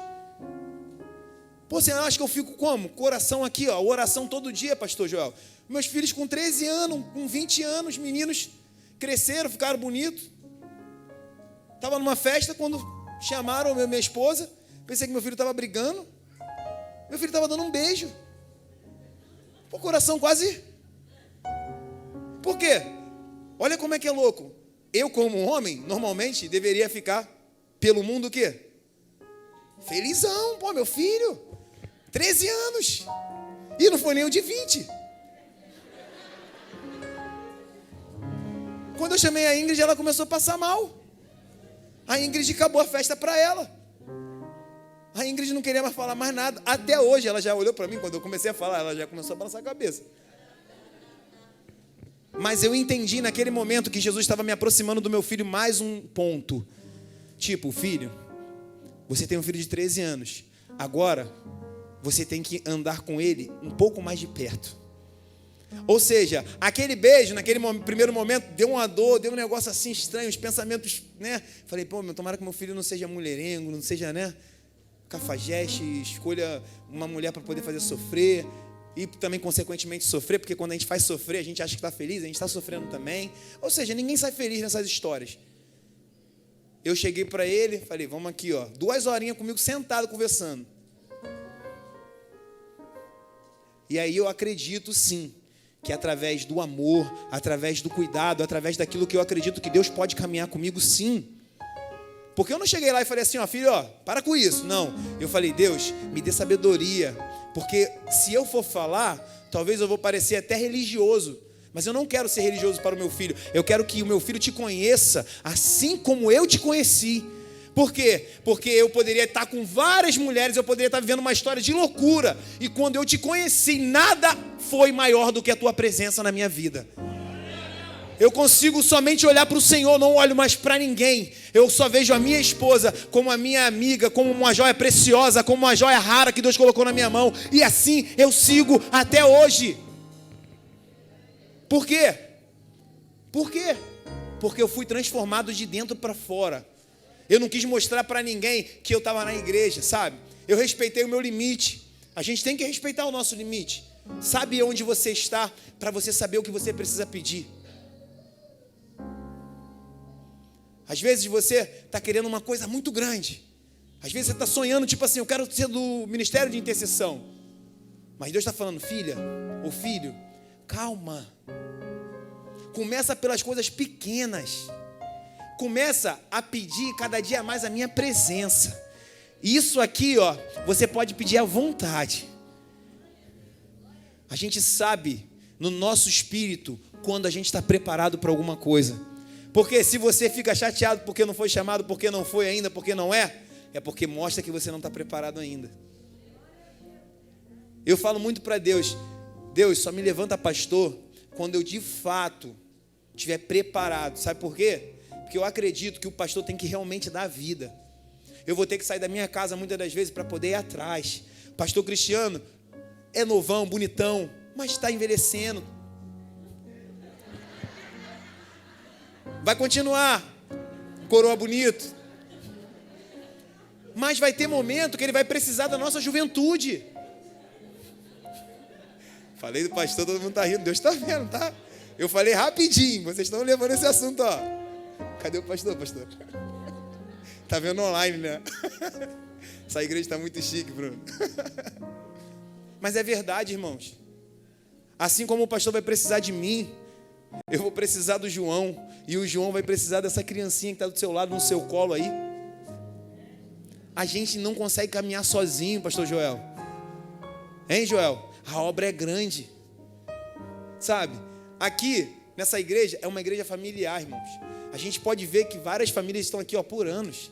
Pô, você acha que eu fico como? Coração aqui, oração todo dia, pastor Joel. Meus filhos com 13 anos, com 20 anos, meninos cresceram, ficaram bonitos. Estava numa festa quando chamaram minha esposa. Pensei que meu filho estava brigando. Meu filho estava dando um beijo. O coração quase... Por quê? Olha como é que é louco. Eu, como homem, normalmente deveria ficar pelo mundo o quê? Felizão, pô, meu filho. 13 anos. E não foi nem o de 20. Quando eu chamei a Ingrid, ela começou a passar mal. A Ingrid acabou a festa para ela. A Ingrid não queria mais falar mais nada. Até hoje, ela já olhou para mim, quando eu comecei a falar, ela já começou a balançar a cabeça. Mas eu entendi naquele momento que Jesus estava me aproximando do meu filho mais um ponto. Filho, você tem um filho de 13 anos. Agora, você tem que andar com ele um pouco mais de perto. Ou seja, aquele beijo, naquele primeiro momento, deu uma dor, deu um negócio assim estranho, os pensamentos, né? Falei, tomara que meu filho não seja mulherengo, não seja, cafajeste, escolha uma mulher para poder fazer sofrer. e também, consequentemente, sofrer, porque quando a gente faz sofrer, a gente acha que está feliz, a gente está sofrendo também. Ou seja, ninguém sai feliz nessas histórias. Eu cheguei para ele, falei, vamos aqui, 2 horinhas comigo sentado, conversando. E aí eu acredito, sim, que através do amor, através do cuidado, através daquilo que eu acredito que Deus pode caminhar comigo, sim. Porque eu não cheguei lá e falei assim, filho, para com isso. Não, eu falei, Deus, me dê sabedoria. Porque se eu for falar, talvez eu vou parecer até religioso. Mas eu não quero ser religioso para o meu filho. Eu quero que o meu filho te conheça assim como eu te conheci. Por quê? Porque eu poderia estar com várias mulheres, eu poderia estar vivendo uma história de loucura. E quando eu te conheci, nada foi maior do que a tua presença na minha vida. Eu consigo somente olhar para o Senhor, não olho mais para ninguém. Eu só vejo a minha esposa como a minha amiga, como uma joia preciosa, como uma joia rara que Deus colocou na minha mão. E assim eu sigo até hoje. Por quê? Por quê? Porque eu fui transformado de dentro para fora. Eu não quis mostrar para ninguém que eu estava na igreja, sabe? Eu respeitei o meu limite. A gente tem que respeitar o nosso limite. Sabe onde você está para você saber o que você precisa pedir. Às vezes você está querendo uma coisa muito grande. Às vezes você está sonhando, tipo assim, eu quero ser do ministério de intercessão. Mas Deus está falando, filha ou filho, calma. Começa pelas coisas pequenas. Começa a pedir cada dia mais a minha presença. Isso aqui, você pode pedir à vontade. A gente sabe no nosso espírito quando a gente está preparado para alguma coisa. Porque se você fica chateado porque não foi chamado, porque não foi ainda, porque não é porque mostra que você não está preparado ainda. Eu falo muito para Deus, Deus, só me levanta pastor quando eu de fato estiver preparado. Sabe por quê? Porque eu acredito que o pastor tem que realmente dar vida. Eu vou ter que sair da minha casa muitas das vezes para poder ir atrás. Pastor Cristiano é novão, bonitão, mas está envelhecendo. Vai continuar, coroa bonito. Mas vai ter momento que ele vai precisar da nossa juventude. Falei do pastor, todo mundo está rindo. Deus está vendo, tá? Eu falei rapidinho, vocês estão levando esse assunto, Cadê o pastor, pastor? Tá vendo online, né? Essa igreja está muito chique, Bruno. Mas é verdade, irmãos. Assim como o pastor vai precisar de mim, eu vou precisar do João, e o João vai precisar dessa criancinha que está do seu lado, no seu colo aí. A gente não consegue caminhar sozinho, pastor Joel. Hein, Joel? A obra é grande. Sabe? Aqui, nessa igreja, é uma igreja familiar, irmãos. A gente pode ver que várias famílias estão aqui, por anos.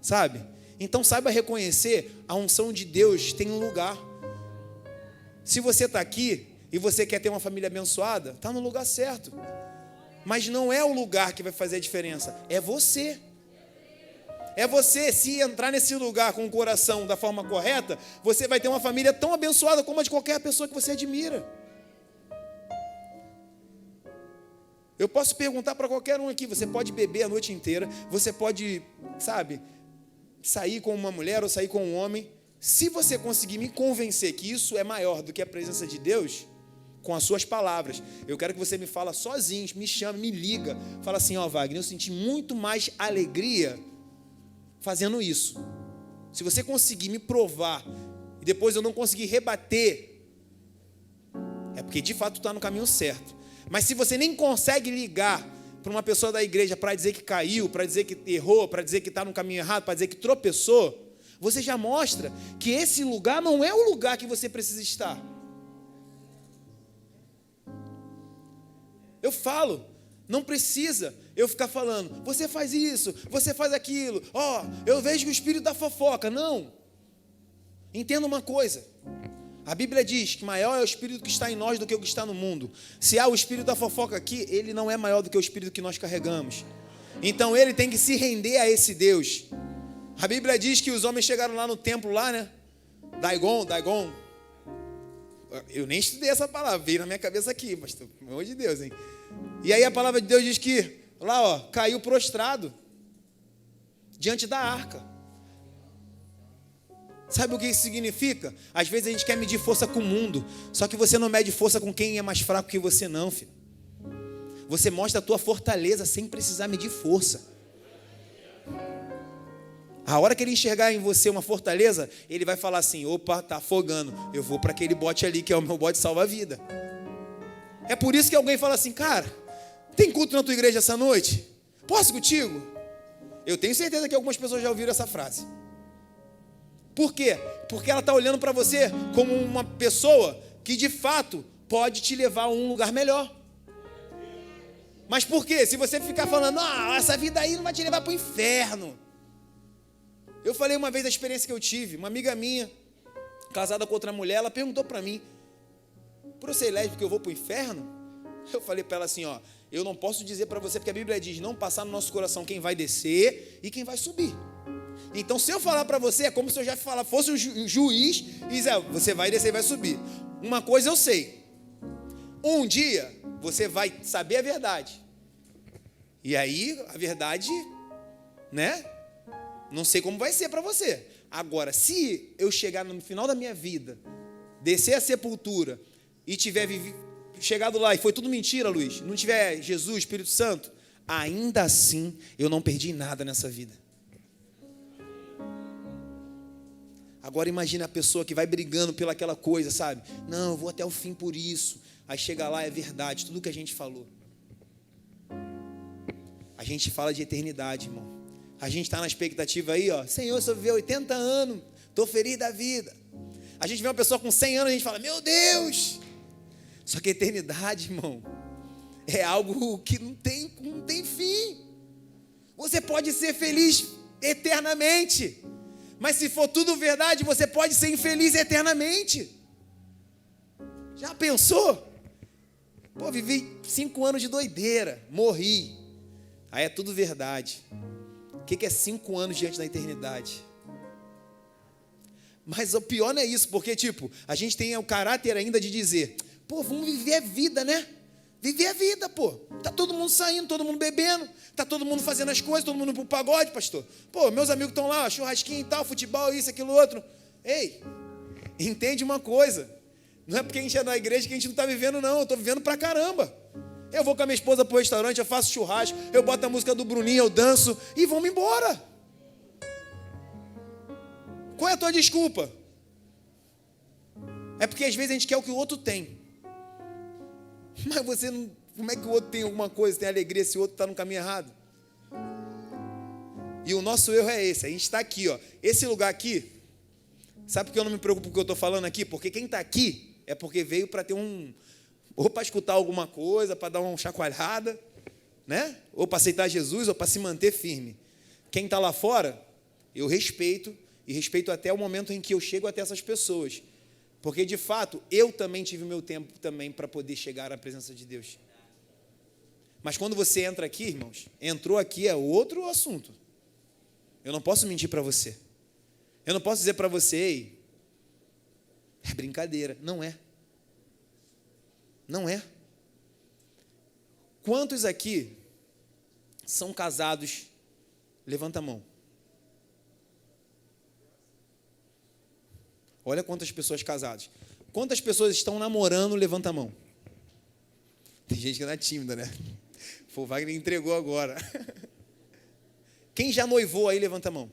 Sabe? Então, saiba reconhecer a unção de Deus tem um lugar. Se você está aqui e você quer ter uma família abençoada, está no lugar certo. Mas não é o lugar que vai fazer a diferença, é você. É você, se entrar nesse lugar com o coração da forma correta, você vai ter uma família tão abençoada como a de qualquer pessoa que você admira. Eu posso perguntar para qualquer um aqui, você pode beber a noite inteira, você pode, sair com uma mulher ou sair com um homem. Se você conseguir me convencer que isso é maior do que a presença de Deus, com as suas palavras, eu quero que você me fala sozinho, me chame, me liga, fala assim, Wagner, eu senti muito mais alegria fazendo isso. Se você conseguir me provar e depois eu não conseguir rebater, é porque de fato está no caminho certo. Mas se você nem consegue ligar para uma pessoa da igreja para dizer que caiu, para dizer que errou, para dizer que está no caminho errado, para dizer que tropeçou, você já mostra que esse lugar não é o lugar que você precisa estar. Eu falo, não precisa eu ficar falando, você faz isso, você faz aquilo, eu vejo o espírito da fofoca. Não. Entenda uma coisa, a Bíblia diz que maior é o espírito que está em nós do que o que está no mundo. Se há o espírito da fofoca aqui, ele não é maior do que o espírito que nós carregamos. Então ele tem que se render a esse Deus. A Bíblia diz que os homens chegaram lá no templo, né? Dagon. Eu nem estudei essa palavra, veio na minha cabeça aqui, pastor, pelo amor de Deus, hein? E aí a palavra de Deus diz que lá, caiu prostrado diante da arca. Sabe o que isso significa? Às vezes a gente quer medir força com o mundo, só que você não mede força com quem é mais fraco que você não, filho. Você mostra a tua fortaleza sem precisar medir força. A hora que ele enxergar em você uma fortaleza, ele vai falar assim: opa, tá afogando, eu vou para aquele bote ali que é o meu bote salva-vida. É por isso que alguém fala assim: cara, tem culto na tua igreja essa noite? Posso ir contigo? Eu tenho certeza que algumas pessoas já ouviram essa frase. Por quê? Porque ela está olhando para você como uma pessoa que de fato pode te levar a um lugar melhor. Mas por quê? Se você ficar falando: essa vida aí não vai te levar para o inferno. Eu falei uma vez da experiência que eu tive. Uma amiga minha, casada com outra mulher, ela perguntou para mim: por eu ser lésbica eu vou para o inferno? Eu falei para ela assim: eu não posso dizer para você, porque a Bíblia diz: não passar no nosso coração quem vai descer e quem vai subir. Então, se eu falar para você, é como se eu já fosse um juiz e dizer: você vai descer e vai subir. Uma coisa eu sei: um dia você vai saber a verdade. E aí, a verdade, né? Não sei como vai ser para você. Agora, se eu chegar no final da minha vida, descer a sepultura e tiver chegado lá e foi tudo mentira, Luiz, não tiver Jesus, Espírito Santo, ainda assim eu não perdi nada nessa vida. Agora imagine a pessoa que vai brigando pelaquela coisa, sabe? Não, eu vou até o fim por isso. Aí chega lá, é verdade, tudo que a gente falou. A gente fala de eternidade, irmão. A gente está na expectativa aí, Senhor, se eu viver 80 anos, estou feliz da vida. A gente vê uma pessoa com 100 anos, a gente fala: meu Deus! Só que a eternidade, irmão, é algo que não tem fim. Você pode ser feliz eternamente, mas se for tudo verdade, você pode ser infeliz eternamente. Já pensou? Pô, vivi 5 anos de doideira, morri. Aí é tudo verdade. O que é 5 anos diante da eternidade? Mas o pior não é isso, porque a gente tem o caráter ainda de dizer: pô, vamos viver a vida, né? Viver a vida, pô. Tá todo mundo saindo, todo mundo bebendo, tá todo mundo fazendo as coisas, todo mundo indo pro pagode, pastor. Pô, meus amigos estão lá, churrasquinho e tal, futebol, isso, aquilo, outro. Ei, entende uma coisa: não é porque a gente é na igreja que a gente não está vivendo, não. Eu estou vivendo pra caramba. Eu vou com a minha esposa pro restaurante, eu faço churrasco, eu boto a música do Bruninho, eu danço e vamos embora. Qual é a tua desculpa? É porque às vezes a gente quer o que o outro tem. Mas você não... Como é que o outro tem alguma coisa, tem alegria, se o outro está no caminho errado? E o nosso erro é esse. A gente está aqui, esse lugar aqui. Sabe por que eu não me preocupo com o que eu estou falando aqui? Porque quem está aqui é porque veio para ter ou para escutar alguma coisa, para dar uma chacoalhada, né? Ou para aceitar Jesus, ou para se manter firme. Quem está lá fora, eu respeito, e respeito até o momento em que eu chego até essas pessoas. Porque, de fato, eu também tive o meu tempo também para poder chegar à presença de Deus. Mas quando você entra aqui, irmãos, entrou aqui é outro assunto. Eu não posso mentir para você. Eu não posso dizer para você: ei, é brincadeira. Não é. Não é. Quantos aqui são casados? Levanta a mão. Olha quantas pessoas casadas. Quantas pessoas estão namorando? Levanta a mão. Tem gente que não é tímida, né? O Wagner entregou agora. Quem já noivou aí, levanta a mão.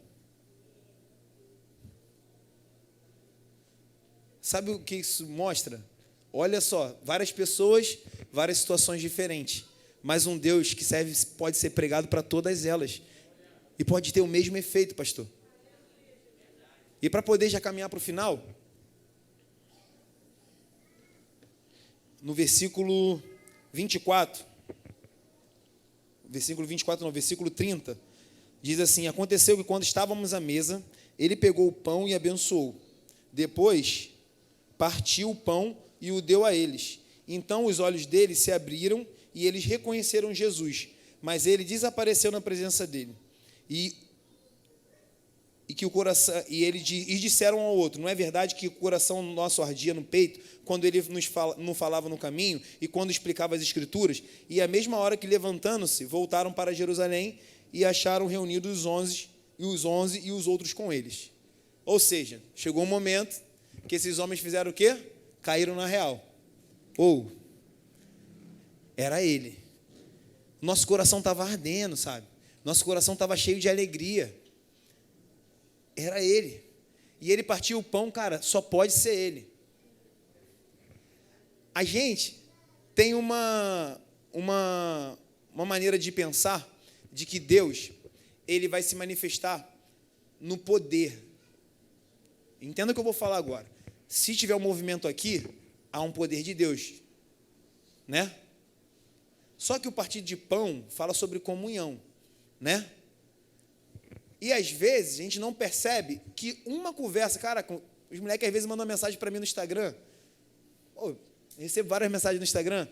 Sabe o que isso mostra? Olha só, várias pessoas, várias situações diferentes. Mas um Deus que pode ser pregado para todas elas. E pode ter o mesmo efeito, pastor. E para poder já caminhar para o final, no versículo 24, versículo 30, diz assim: aconteceu que quando estávamos à mesa, ele pegou o pão e abençoou. Depois, partiu o pão e o deu a eles. Então os olhos deles se abriram e eles reconheceram Jesus, mas ele desapareceu na presença dele. E eles disseram um ao outro: não é verdade que o coração nosso ardia no peito quando ele não falava no caminho e quando explicava as Escrituras? E à mesma hora que, levantando-se, voltaram para Jerusalém e acharam reunidos os 11 e os outros com eles. Ou seja, chegou um momento que esses homens fizeram o quê? Caíram na real. Ou era ele. Nosso coração estava ardendo, sabe? Nosso coração estava cheio de alegria. Era ele. E ele partiu o pão, cara, só pode ser ele. A gente tem uma maneira de pensar de que Deus, ele vai se manifestar no poder. Entenda o que eu vou falar agora. Se tiver um movimento aqui, há um poder de Deus, né? Só que o partir de pão fala sobre comunhão, né? E às vezes a gente não percebe que uma conversa, cara, os moleques às vezes mandam uma mensagem para mim no Instagram. Eu recebo várias mensagens no Instagram.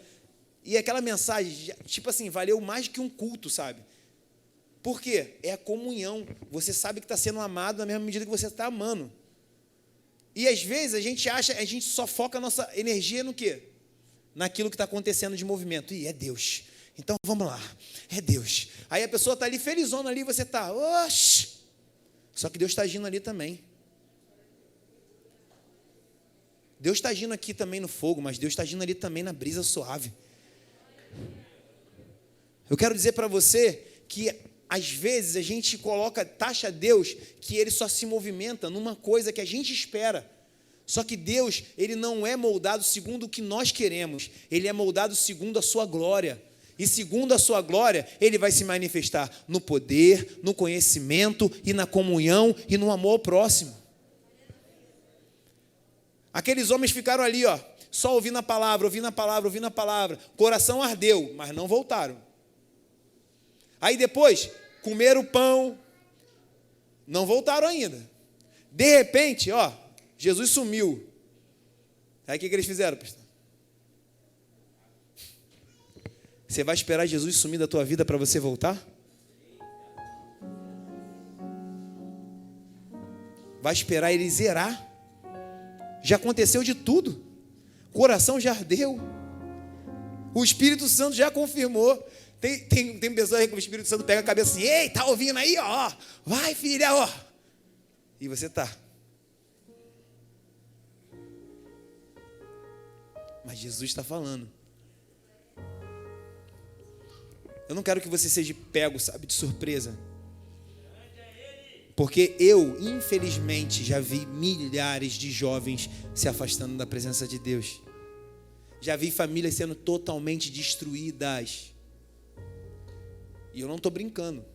E aquela mensagem, tipo assim, valeu mais que um culto, sabe? Por quê? É a comunhão. Você sabe que está sendo amado na mesma medida que você está amando. E às vezes a gente só foca a nossa energia no quê? Naquilo que está acontecendo de movimento. E é Deus. Então vamos lá. É Deus. Aí a pessoa está ali felizona ali, você está, oxi. Só que Deus está agindo ali também. Deus está agindo aqui também no fogo, mas Deus está agindo ali também na brisa suave. Eu quero dizer para você que às vezes a gente taxa Deus que ele só se movimenta numa coisa que a gente espera. Só que Deus, ele não é moldado segundo o que nós queremos, ele é moldado segundo a sua glória. E segundo a sua glória, ele vai se manifestar no poder, no conhecimento e na comunhão e no amor ao próximo. Aqueles homens ficaram ali, ó, só ouvindo a palavra, ouvindo a palavra, ouvindo a palavra. Coração ardeu, mas não voltaram. Aí depois, comeram o pão, não voltaram ainda. De repente, ó, Jesus sumiu. Aí o que eles fizeram, pastor? Você vai esperar Jesus sumir da tua vida para você voltar? Vai esperar ele zerar? Já aconteceu de tudo. O coração já ardeu. O Espírito Santo já confirmou. Tem pessoas aí que o Espírito Santo pega a cabeça assim, ei, tá ouvindo aí, ó, vai filha, ó. E você tá. Mas Jesus está falando. Eu não quero que você seja pego, sabe, de surpresa. Porque eu, infelizmente, já vi milhares de jovens se afastando da presença de Deus. Já vi famílias sendo totalmente destruídas. E eu não estou brincando.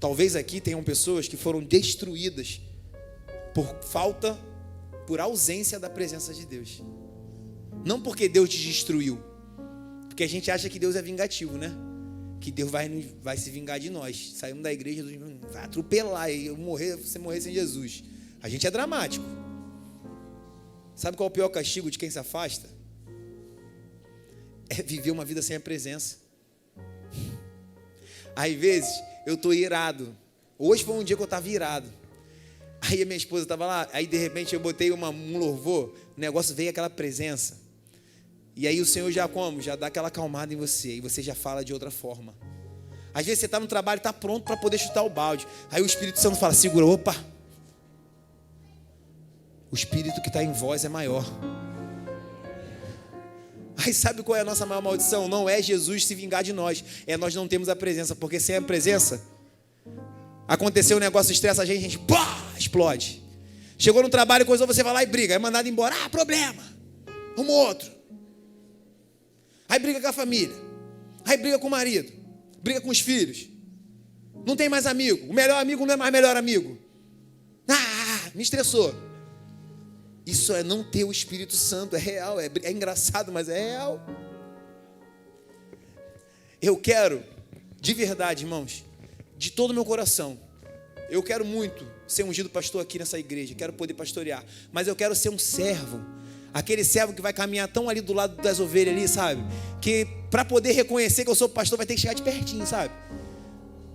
Talvez aqui tenham pessoas que foram destruídas por ausência da presença de Deus. Não porque Deus te destruiu. Porque a gente acha que Deus é vingativo, né? Que Deus vai se vingar de nós. Saímos da igreja, vai atropelar e você morrer sem Jesus. A gente é dramático. Sabe qual é o pior castigo de quem se afasta? É viver uma vida sem a presença. Às vezes, eu estou irado. Hoje foi um dia que eu estava irado. Aí a minha esposa estava lá, aí de repente eu botei um louvor, o negócio veio aquela presença. E aí o Senhor já dá aquela acalmada em você, e você já fala de outra forma. Às vezes você está no trabalho e está pronto para poder chutar o balde. Aí o Espírito Santo fala, segura, opa. O Espírito que está em vós é maior. Aí sabe qual é a nossa maior maldição? Não é Jesus se vingar de nós, é nós não temos a presença, porque sem a presença, aconteceu um negócio, estressa a gente pá, explode. Chegou no trabalho, coisa, você vai lá e briga, é mandado embora, problema, arruma outro. Aí briga com a família, aí briga com o marido, briga com os filhos, não tem mais amigo, o melhor amigo não é mais melhor amigo. Me estressou. Isso é não ter o Espírito Santo, é real, é engraçado, mas é real. Eu quero, de verdade, irmãos, de todo o meu coração, eu quero muito ser ungido pastor aqui nessa igreja, quero poder pastorear, mas eu quero ser um servo, aquele servo que vai caminhar tão ali do lado das ovelhas ali, sabe? Que para poder reconhecer que eu sou pastor vai ter que chegar de pertinho, sabe?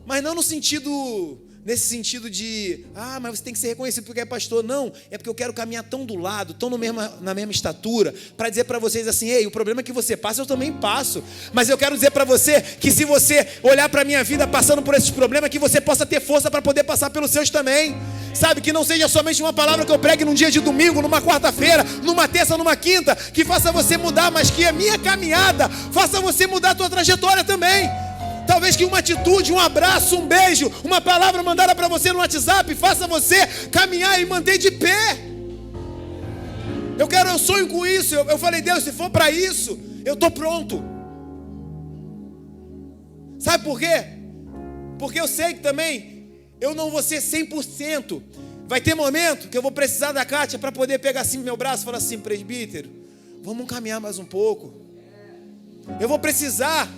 Mas não nesse sentido de, mas você tem que ser reconhecido porque é pastor. Não, é porque eu quero caminhar tão do lado, tão na mesma estatura, para dizer para vocês assim, ei, o problema que você passa, eu também passo. Mas eu quero dizer para você que se você olhar para a minha vida passando por esses problemas, que você possa ter força para poder passar pelos seus também. sabe, que não seja somente uma palavra que eu pregue num dia de domingo, numa quarta-feira, numa terça, numa quinta, que faça você mudar, mas que a minha caminhada faça você mudar a tua trajetória também. Talvez que uma atitude, um abraço, um beijo, uma palavra mandada para você no WhatsApp faça você caminhar e manter de pé. Eu sonho com isso. Eu falei, Deus, se for para isso, eu estou pronto. Sabe por quê? Porque eu sei que também eu não vou ser 100%. Vai ter momento que eu vou precisar da Kátia para poder pegar assim meu braço e falar assim, presbítero, vamos caminhar mais um pouco. Eu vou precisar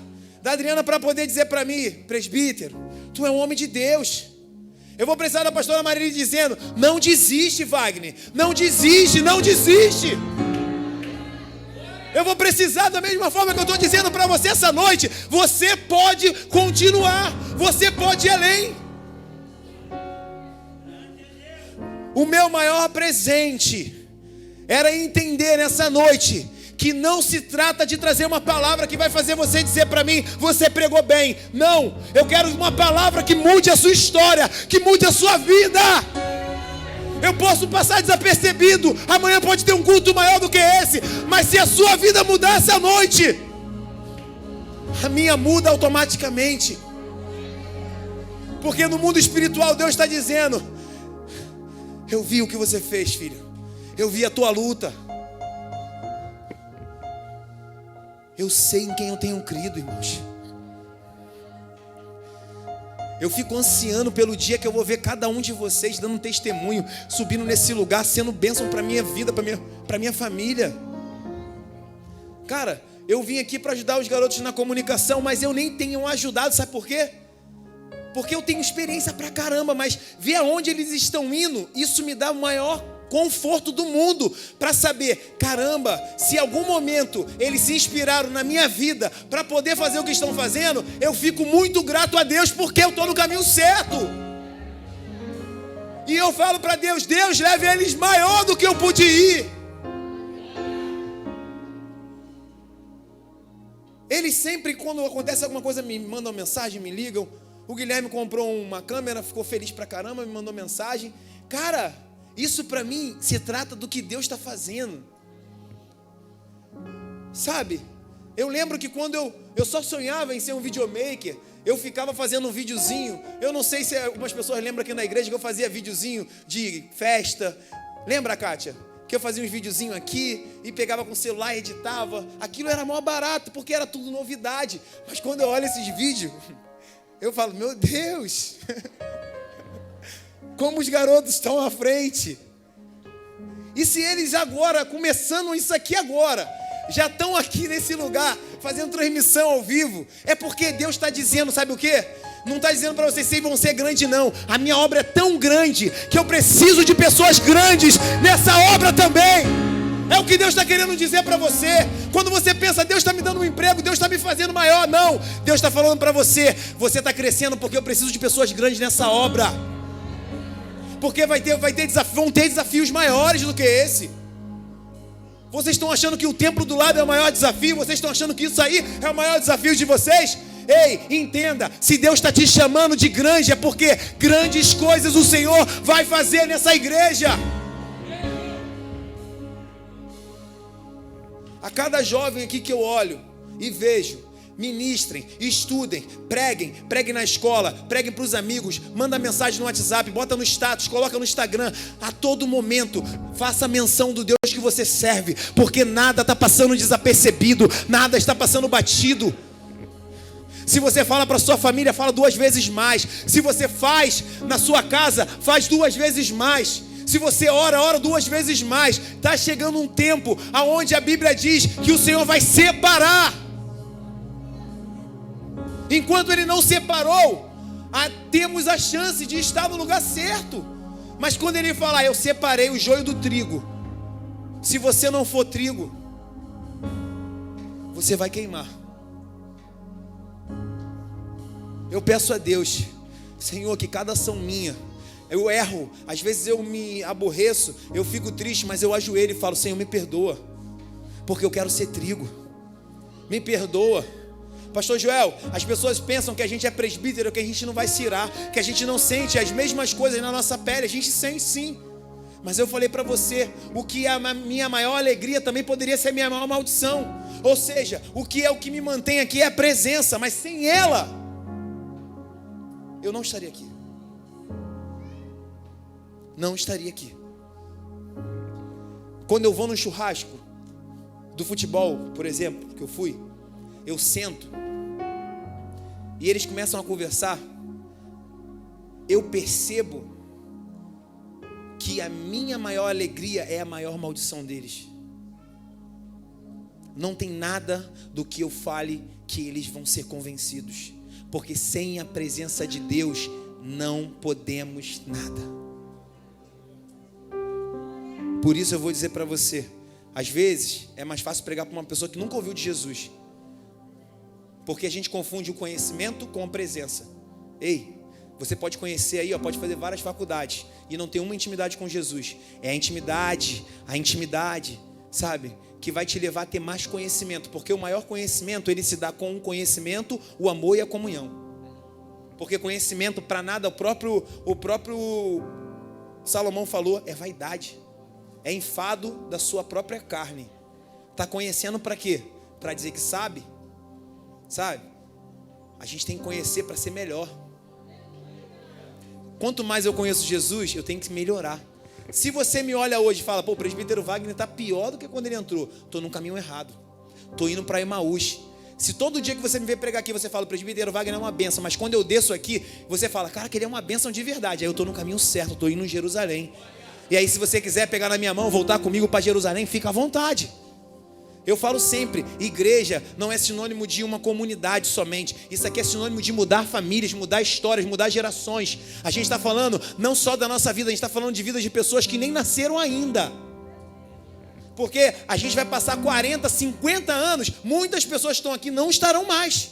da Adriana para poder dizer para mim, presbítero, tu é um homem de Deus. Eu vou precisar da pastora Marília dizendo, não desiste, Wagner, não desiste, não desiste. Eu vou precisar da mesma forma que eu estou dizendo para você essa noite, você pode continuar, você pode ir além. O meu maior presente era entender nessa noite que não se trata de trazer uma palavra que vai fazer você dizer para mim, você pregou bem. Não, eu quero uma palavra que mude a sua história, que mude a sua vida. Eu posso passar desapercebido, amanhã pode ter um culto maior do que esse, mas se a sua vida mudar essa noite, a minha muda automaticamente. Porque no mundo espiritual Deus está dizendo, eu vi o que você fez, filho, eu vi a tua luta. Eu sei em quem eu tenho crido, irmãos. Eu fico ansiando pelo dia que eu vou ver cada um de vocês dando um testemunho, subindo nesse lugar, sendo bênção para a minha vida, para minha família. Cara, eu vim aqui para ajudar os garotos na comunicação, mas eu nem tenho ajudado, sabe por quê? Porque eu tenho experiência pra caramba, mas ver aonde eles estão indo, isso me dá o maior conforto do mundo, para saber, caramba, se em algum momento eles se inspiraram na minha vida para poder fazer o que estão fazendo, eu fico muito grato a Deus, porque eu estou no caminho certo. E eu falo para Deus, Deus, leve eles maior do que eu pude ir. Eles sempre, quando acontece alguma coisa, me mandam mensagem, me ligam. O Guilherme comprou uma câmera, ficou feliz pra caramba, me mandou mensagem. Cara, isso para mim se trata do que Deus está fazendo. Sabe? Eu lembro que quando eu só sonhava em ser um videomaker, eu ficava fazendo um videozinho. Eu não sei se algumas pessoas lembram aqui na igreja que eu fazia videozinho de festa. Lembra, Kátia? Que eu fazia uns videozinhos aqui e pegava com o celular e editava. Aquilo era mó barato, porque era tudo novidade. Mas quando eu olho esses vídeos, eu falo, meu Deus, como os garotos estão à frente. E se eles agora, começando isso aqui agora, já estão aqui nesse lugar, fazendo transmissão ao vivo, é porque Deus está dizendo, sabe o quê? Não está dizendo para vocês que vão ser grandes, não. A minha obra é tão grande que eu preciso de pessoas grandes nessa obra também. É o que Deus está querendo dizer para você. Quando você pensa, Deus está me dando um emprego, Deus está me fazendo maior. Não, Deus está falando para você, você está crescendo porque eu preciso de pessoas grandes nessa obra. Porque vão ter desafios maiores do que esse. Vocês estão achando que o templo do lado é o maior desafio? Vocês estão achando que isso aí é o maior desafio de vocês? Ei, entenda, se Deus está te chamando de grande, é porque grandes coisas o Senhor vai fazer nessa igreja. A cada jovem aqui que eu olho e vejo, ministrem, estudem, preguem na escola, preguem para os amigos, manda mensagem no WhatsApp, bota no status, coloca no Instagram, a todo momento, faça menção do Deus que você serve, porque nada está passando desapercebido, nada está passando batido. Se você fala para sua família, fala 2 vezes mais. Se você faz na sua casa, faz 2 vezes mais. Se você ora 2 vezes mais. Está chegando um tempo onde a Bíblia diz que o Senhor vai separar. Enquanto Ele não separou, temos a chance de estar no lugar certo. Mas quando Ele falar, eu separei o joio do trigo, se você não for trigo, você vai queimar. Eu peço a Deus, Senhor, que cada ação minha, eu erro, às vezes eu me aborreço, eu fico triste, mas eu ajoelho e falo, Senhor, me perdoa, porque eu quero ser trigo. Me perdoa, Pastor Joel, as pessoas pensam que a gente é presbítero, que a gente não vai se irar, que a gente não sente as mesmas coisas na nossa pele. A gente sente sim. Mas eu falei para você, o que é a minha maior alegria também poderia ser a minha maior maldição. Ou seja, o que me mantém aqui é a presença, mas sem ela, eu não estaria aqui. Não estaria aqui. Quando eu vou no churrasco do futebol, por exemplo, que eu fui, eu sento e eles começam a conversar, eu percebo que a minha maior alegria é a maior maldição deles. Não tem nada do que eu fale que eles vão ser convencidos, porque sem a presença de Deus não podemos nada. Por isso eu vou dizer para você, às vezes é mais fácil pregar para uma pessoa que nunca ouviu de Jesus, porque a gente confunde o conhecimento com a presença. Ei, você pode conhecer aí, pode fazer várias faculdades e não ter uma intimidade com Jesus. É a intimidade, sabe, que vai te levar a ter mais conhecimento, porque o maior conhecimento, ele se dá com o conhecimento, o amor e a comunhão. Porque conhecimento para nada, o próprio Salomão falou, é vaidade. É enfado da sua própria carne. Está conhecendo para quê? Para dizer que sabe? Sabe? A gente tem que conhecer para ser melhor. Quanto mais eu conheço Jesus, eu tenho que melhorar. Se você me olha hoje e fala, pô, o presbítero Wagner está pior do que quando ele entrou, estou no caminho errado. Estou indo para Emaús. Se todo dia que você me vê pregar aqui, você fala, o presbítero Wagner é uma bênção, mas quando eu desço aqui, você fala, cara, que ele é uma bênção de verdade. Aí eu estou no caminho certo, estou indo em Jerusalém. E aí, se você quiser pegar na minha mão, voltar comigo para Jerusalém, fica à vontade. Eu falo sempre, igreja não é sinônimo de uma comunidade somente. Isso aqui é sinônimo de mudar famílias, mudar histórias, mudar gerações. A gente está falando não só da nossa vida, a gente está falando de vidas de pessoas que nem nasceram ainda. Porque a gente vai passar 40, 50 anos, muitas pessoas que estão aqui não estarão mais.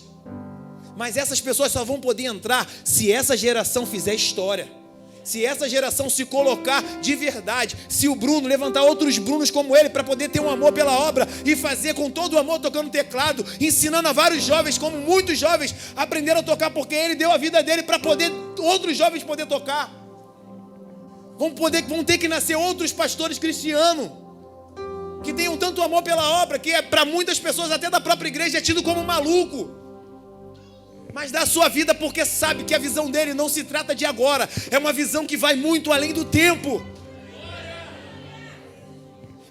Mas essas pessoas só vão poder entrar se essa geração fizer história. Se essa geração se colocar de verdade, se o Bruno levantar outros Brunos como ele para poder ter um amor pela obra e fazer com todo o amor tocando teclado, ensinando a vários jovens, como muitos jovens aprenderam a tocar, porque ele deu a vida dele para poder outros jovens poder tocar. Vão ter que nascer outros pastores cristianos que tenham tanto amor pela obra, que é para muitas pessoas até da própria igreja é tido como maluco. Mas dá a sua vida porque sabe que a visão dele não se trata de agora. É uma visão que vai muito além do tempo.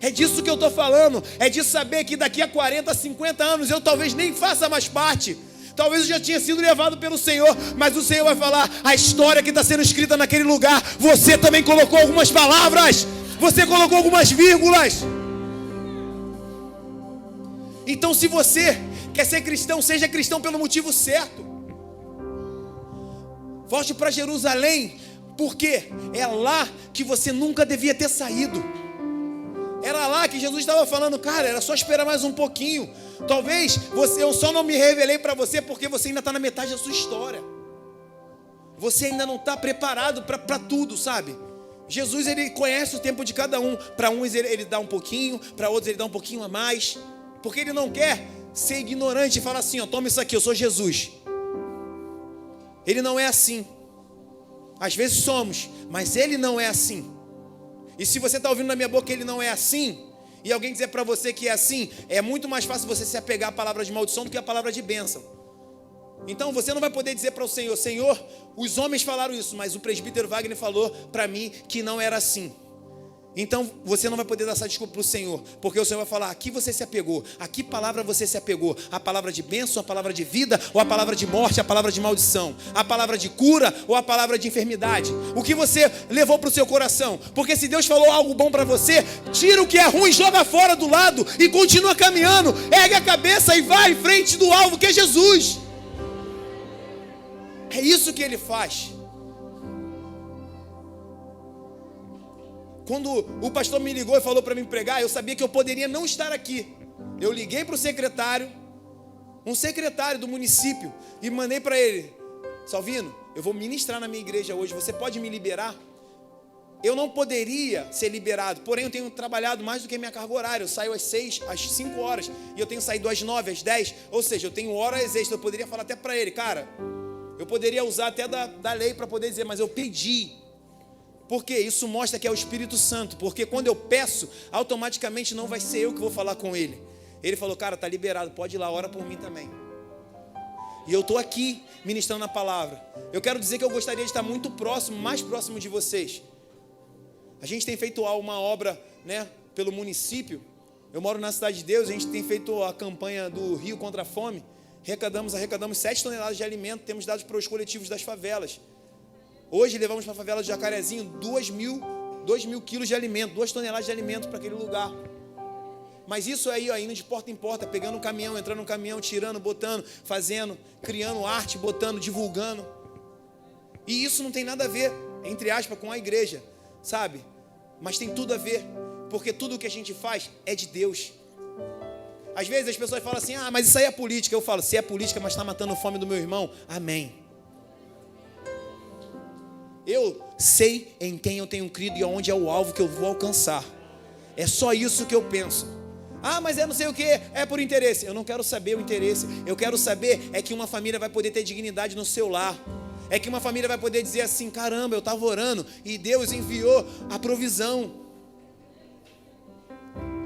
É disso que eu estou falando. É de saber que daqui a 40, 50 anos eu talvez nem faça mais parte. Talvez eu já tinha sido levado pelo Senhor. Mas o Senhor vai falar, a história que está sendo escrita naquele lugar, você também colocou algumas palavras. Você colocou algumas vírgulas. Então, se você quer ser cristão, seja cristão pelo motivo certo. Volte para Jerusalém, porque é lá que você nunca devia ter saído. Era lá que Jesus estava falando, cara, era só esperar mais um pouquinho. Talvez eu só não me revelei para você porque você ainda está na metade da sua história. Você ainda não está preparado para tudo, sabe? Jesus, ele conhece o tempo de cada um. Para uns ele dá um pouquinho, para outros ele dá um pouquinho a mais. Porque ele não quer ser ignorante e falar assim, toma isso aqui, eu sou Jesus. Ele não é assim. Às vezes somos, mas ele não é assim. E se você está ouvindo na minha boca que ele não é assim, e alguém dizer para você que é assim, é muito mais fácil você se apegar à palavra de maldição do que à palavra de bênção. Então você não vai poder dizer para o Senhor, Senhor, os homens falaram isso, mas o presbítero Wagner falou para mim que não era assim. Então você não vai poder dar essa desculpa para o Senhor, porque o Senhor vai falar, a que você se apegou? A que palavra você se apegou? A palavra de bênção, a palavra de vida, ou a palavra de morte, a palavra de maldição? A palavra de cura ou a palavra de enfermidade? O que você levou para o seu coração? Porque se Deus falou algo bom para você, tira o que é ruim, joga fora do lado e continua caminhando, ergue a cabeça e vai em frente do alvo que é Jesus. É isso que ele faz. Quando o pastor me ligou e falou para mim pregar, eu sabia que eu poderia não estar aqui. Eu liguei para o secretário, um secretário do município, e mandei para ele, Salvino, eu vou ministrar na minha igreja hoje, você pode me liberar? eu não poderia ser liberado, porém eu tenho trabalhado mais do que a minha carga horária. Eu saio às 6, às 5 horas, e eu tenho saído às 9, às 10, ou seja, eu tenho horas extras. Eu poderia falar até para ele, cara, eu poderia usar até da lei para poder dizer, mas eu pedi. Porque isso mostra que é o Espírito Santo, porque quando eu peço, automaticamente não vai ser eu que vou falar com ele. Ele falou, cara, tá liberado, pode ir lá, ora por mim também. E eu estou aqui ministrando a palavra. Eu quero dizer que eu gostaria de estar muito próximo, mais próximo de vocês. A gente tem feito uma obra, né, pelo município. Eu moro na Cidade de Deus, a gente tem feito a campanha do Rio contra a Fome. Arrecadamos 7 toneladas de alimento, temos dado para os coletivos das favelas. Hoje levamos para a favela de Jacarezinho 2 mil quilos de alimento, 2 toneladas de alimento para aquele lugar. Mas isso aí, ó, indo de porta em porta, pegando um caminhão, entrando no caminhão, tirando, botando, fazendo, criando arte, botando, divulgando. E isso não tem nada a ver, entre aspas, com a igreja, sabe? Mas tem tudo a ver, porque tudo o que a gente faz é de Deus. Às vezes as pessoas falam assim, mas isso aí é política. Eu falo, se é política, mas está matando a fome do meu irmão, amém. Eu sei em quem eu tenho crido e aonde é o alvo que eu vou alcançar. É só isso que eu penso. Mas é não sei o que, é por interesse. Eu não quero saber o interesse. Eu quero saber é que uma família vai poder ter dignidade no seu lar. É que uma família vai poder dizer assim, caramba, eu estava orando e Deus enviou a provisão.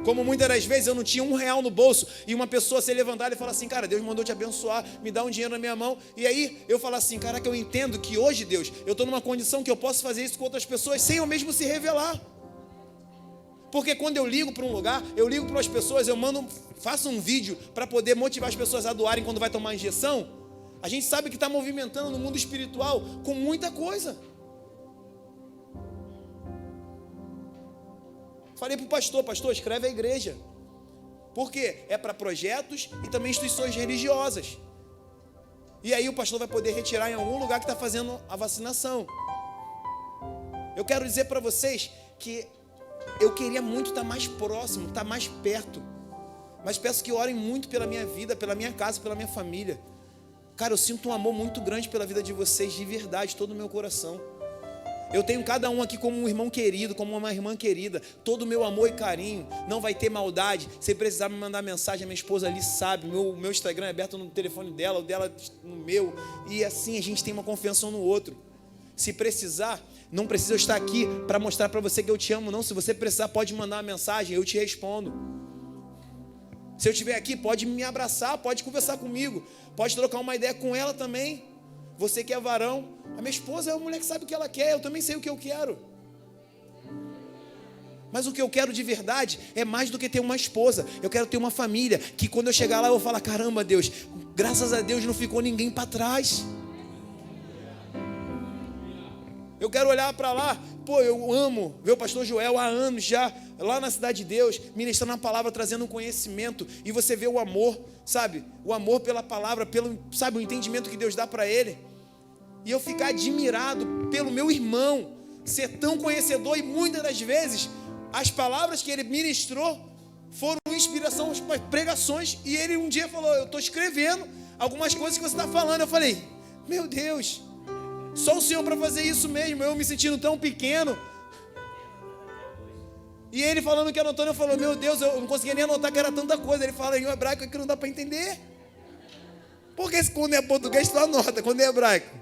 Como muitas das vezes eu não tinha R$1 no bolso e uma pessoa se levantar e falar assim, cara, Deus mandou te abençoar, me dá um dinheiro na minha mão. E aí eu falo assim, caraca, eu entendo que hoje, Deus, eu estou numa condição que eu posso fazer isso com outras pessoas sem eu mesmo se revelar. Porque quando eu ligo para um lugar, eu ligo para as pessoas, faço um vídeo para poder motivar as pessoas a doarem quando vai tomar injeção. A gente sabe que está movimentando no mundo espiritual com muita coisa. Falei para o pastor, escreve a igreja. Por quê? É para projetos e também instituições religiosas. E aí o pastor vai poder retirar em algum lugar que está fazendo a vacinação. Eu quero dizer para vocês que eu queria muito estar mais próximo, estar mais perto. Mas peço que orem muito pela minha vida, pela minha casa, pela minha família. Cara, eu sinto um amor muito grande pela vida de vocês, de verdade, todo o meu coração. Eu tenho cada um aqui como um irmão querido, como uma irmã querida. Todo o meu amor e carinho, não vai ter maldade. Se precisar me mandar mensagem, a minha esposa ali sabe. Meu Instagram é aberto no telefone dela, o dela no meu. E assim a gente tem uma confiança um no outro. Se precisar, não precisa eu estar aqui para mostrar para você que eu te amo, não. Se você precisar, pode mandar uma mensagem, eu te respondo. Se eu estiver aqui, pode me abraçar, pode conversar comigo, pode trocar uma ideia com ela também. Você que é varão, a minha esposa é uma mulher que sabe o que ela quer, eu também sei o que eu quero. Mas o que eu quero de verdade é mais do que ter uma esposa. Eu quero ter uma família, que quando eu chegar lá eu vou falar, caramba Deus, graças a Deus não ficou ninguém para trás. Eu quero olhar para lá, eu amo ver o pastor Joel há anos já, lá na Cidade de Deus, ministrando a palavra, trazendo um conhecimento, e você vê o amor, sabe? O amor pela palavra, sabe, o entendimento que Deus dá para ele. E eu ficar admirado pelo meu irmão, ser tão conhecedor, e muitas das vezes, as palavras que ele ministrou foram inspiração para pregações, e ele um dia falou, eu estou escrevendo algumas coisas que você está falando. Eu falei, meu Deus, só o Senhor para fazer isso mesmo, eu me sentindo tão pequeno. E ele falando que anotou, eu falei, meu Deus, eu não conseguia nem anotar que era tanta coisa. Ele fala em hebraico que não dá para entender. Porque quando é português tu anota, quando é hebraico.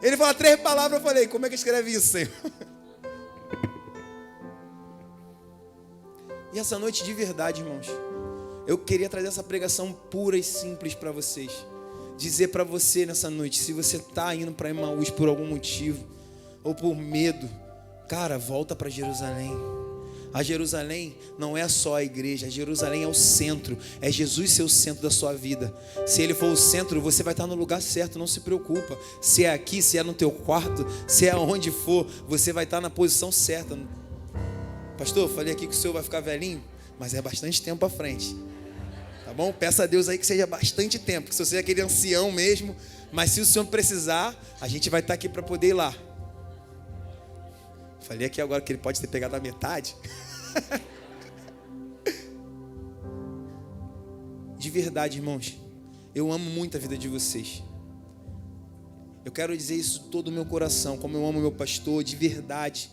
Ele fala 3 palavras, eu falei, como é que escreve isso, Senhor? E essa noite de verdade, irmãos, eu queria trazer essa pregação pura e simples para vocês. Dizer para você nessa noite, se você está indo para Emaús por algum motivo, ou por medo, cara, volta para Jerusalém. A Jerusalém não é só a igreja, a Jerusalém é o centro, é Jesus ser o centro da sua vida. Se ele for o centro, você vai estar no lugar certo, não se preocupa. Se é aqui, se é no teu quarto, se é onde for, você vai estar na posição certa. Pastor, eu falei aqui que o senhor vai ficar velhinho, mas é bastante tempo à frente. Tá bom? Peça a Deus aí que seja bastante tempo, que se você é aquele ancião mesmo, mas se o senhor precisar, a gente vai estar aqui para poder ir lá. Falei aqui agora que ele pode ter pegado a metade. De verdade, irmãos, eu amo muito a vida de vocês. Eu quero dizer isso todo o meu coração, como eu amo meu pastor, de verdade.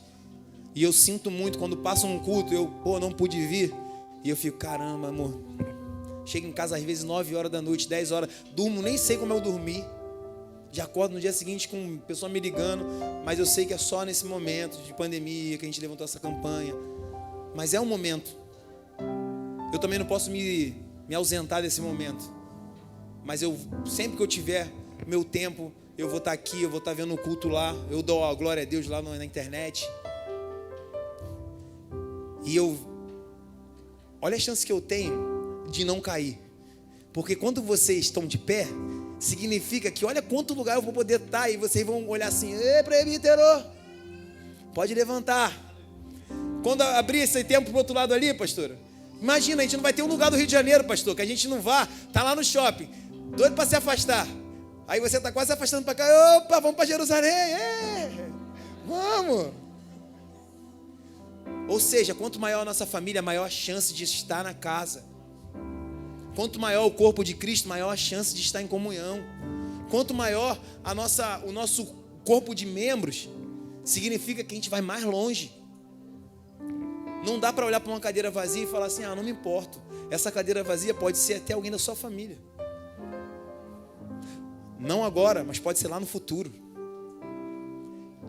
E eu sinto muito quando passa um culto, eu, não pude vir. E eu fico, caramba, amor. Chego em casa às vezes 9 horas da noite, 10 horas. Durmo, nem sei como eu dormi. Já acordo no dia seguinte com uma pessoa me ligando. Mas eu sei que é só nesse momento de pandemia que a gente levantou essa campanha. Mas é um momento. Eu também não posso me ausentar desse momento. Mas eu, sempre que eu tiver meu tempo, eu vou estar aqui, eu vou estar vendo o culto lá. Eu dou a glória a Deus lá na internet. E olha a chance que eu tenho de não cair. Porque quando vocês estão de pé, significa que olha quanto lugar eu vou poder estar. E vocês vão olhar assim, ei, presbítero, pode levantar. Quando abrir esse tempo para o outro lado ali, pastora, imagina, a gente não vai ter um lugar do Rio de Janeiro, pastor, que a gente não vá, tá lá no shopping, doido para se afastar. Aí você está quase se afastando para cá, opa, vamos para Jerusalém, vamos. Ou seja, quanto maior a nossa família, maior a chance de estar na casa. Quanto maior o corpo de Cristo, maior a chance de estar em comunhão. Quanto maior o nosso corpo de membros, significa que a gente vai mais longe. Não dá para olhar para uma cadeira vazia e falar assim, não me importo. Essa cadeira vazia pode ser até alguém da sua família. Não agora, mas pode ser lá no futuro.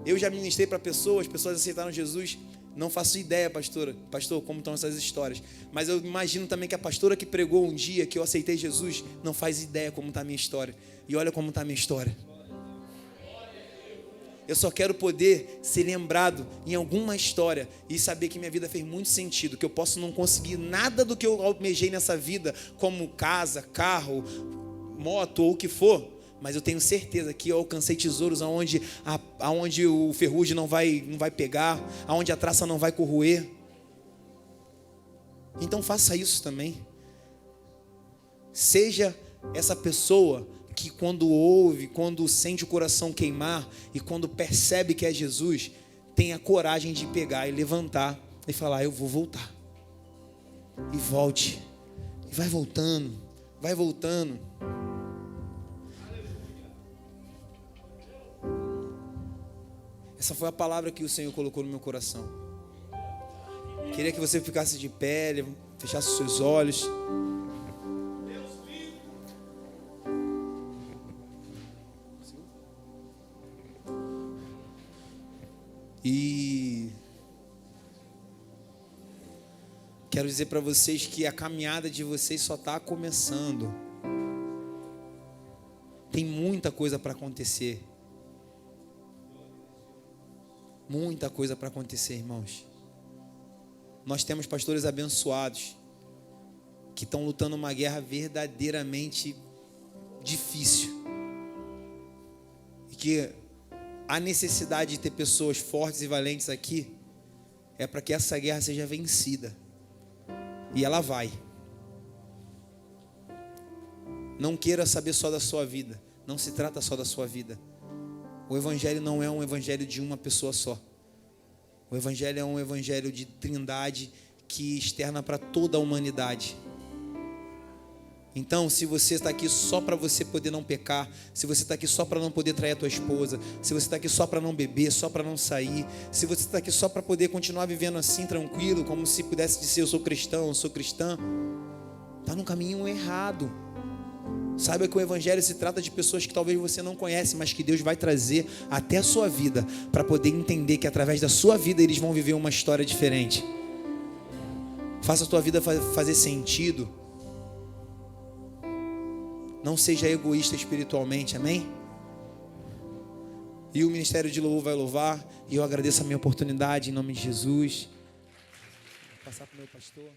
Eu já ministrei para pessoas aceitaram Jesus. Não faço ideia, pastor, como estão essas histórias. Mas eu imagino também que a pastora que pregou um dia que eu aceitei Jesus, não faz ideia como está a minha história. E olha como está a minha história. Eu só quero poder ser lembrado em alguma história e saber que minha vida fez muito sentido, que eu posso não conseguir nada do que eu almejei nessa vida, como casa, carro, moto ou o que for. Mas eu tenho certeza que eu alcancei tesouros aonde o ferrugem não vai pegar, aonde a traça não vai corroer. Então faça isso também. Seja essa pessoa que quando ouve, quando sente o coração queimar e quando percebe que é Jesus, tenha coragem de pegar e levantar e falar, eu vou voltar. E volte. E vai voltando, vai voltando. Essa foi a palavra que o Senhor colocou no meu coração. Queria que você ficasse de pé, fechasse os seus olhos. E quero dizer para vocês que a caminhada de vocês só está começando. Tem muita coisa para acontecer. Muita coisa para acontecer, irmãos. Nós temos pastores abençoados que estão lutando uma guerra verdadeiramente difícil. E que a necessidade de ter pessoas fortes e valentes aqui é para que essa guerra seja vencida. E ela vai. Não queira saber só da sua vida. Não se trata só da sua vida. O evangelho não é um evangelho de uma pessoa só. O evangelho é um evangelho de trindade que externa para toda a humanidade. Então, se você está aqui só para você poder não pecar, se você está aqui só para não poder trair a tua esposa, se você está aqui só para não beber, só para não sair, se você está aqui só para poder continuar vivendo assim, tranquilo, como se pudesse dizer eu sou cristão, eu sou cristã, está no caminho errado. Saiba que o evangelho se trata de pessoas que talvez você não conhece, mas que Deus vai trazer até a sua vida, para poder entender que através da sua vida eles vão viver uma história diferente. Faça a tua vida fazer sentido. Não seja egoísta espiritualmente, amém? E o Ministério de Louvor vai louvar, e eu agradeço a minha oportunidade em nome de Jesus. Vou passar para o meu pastor.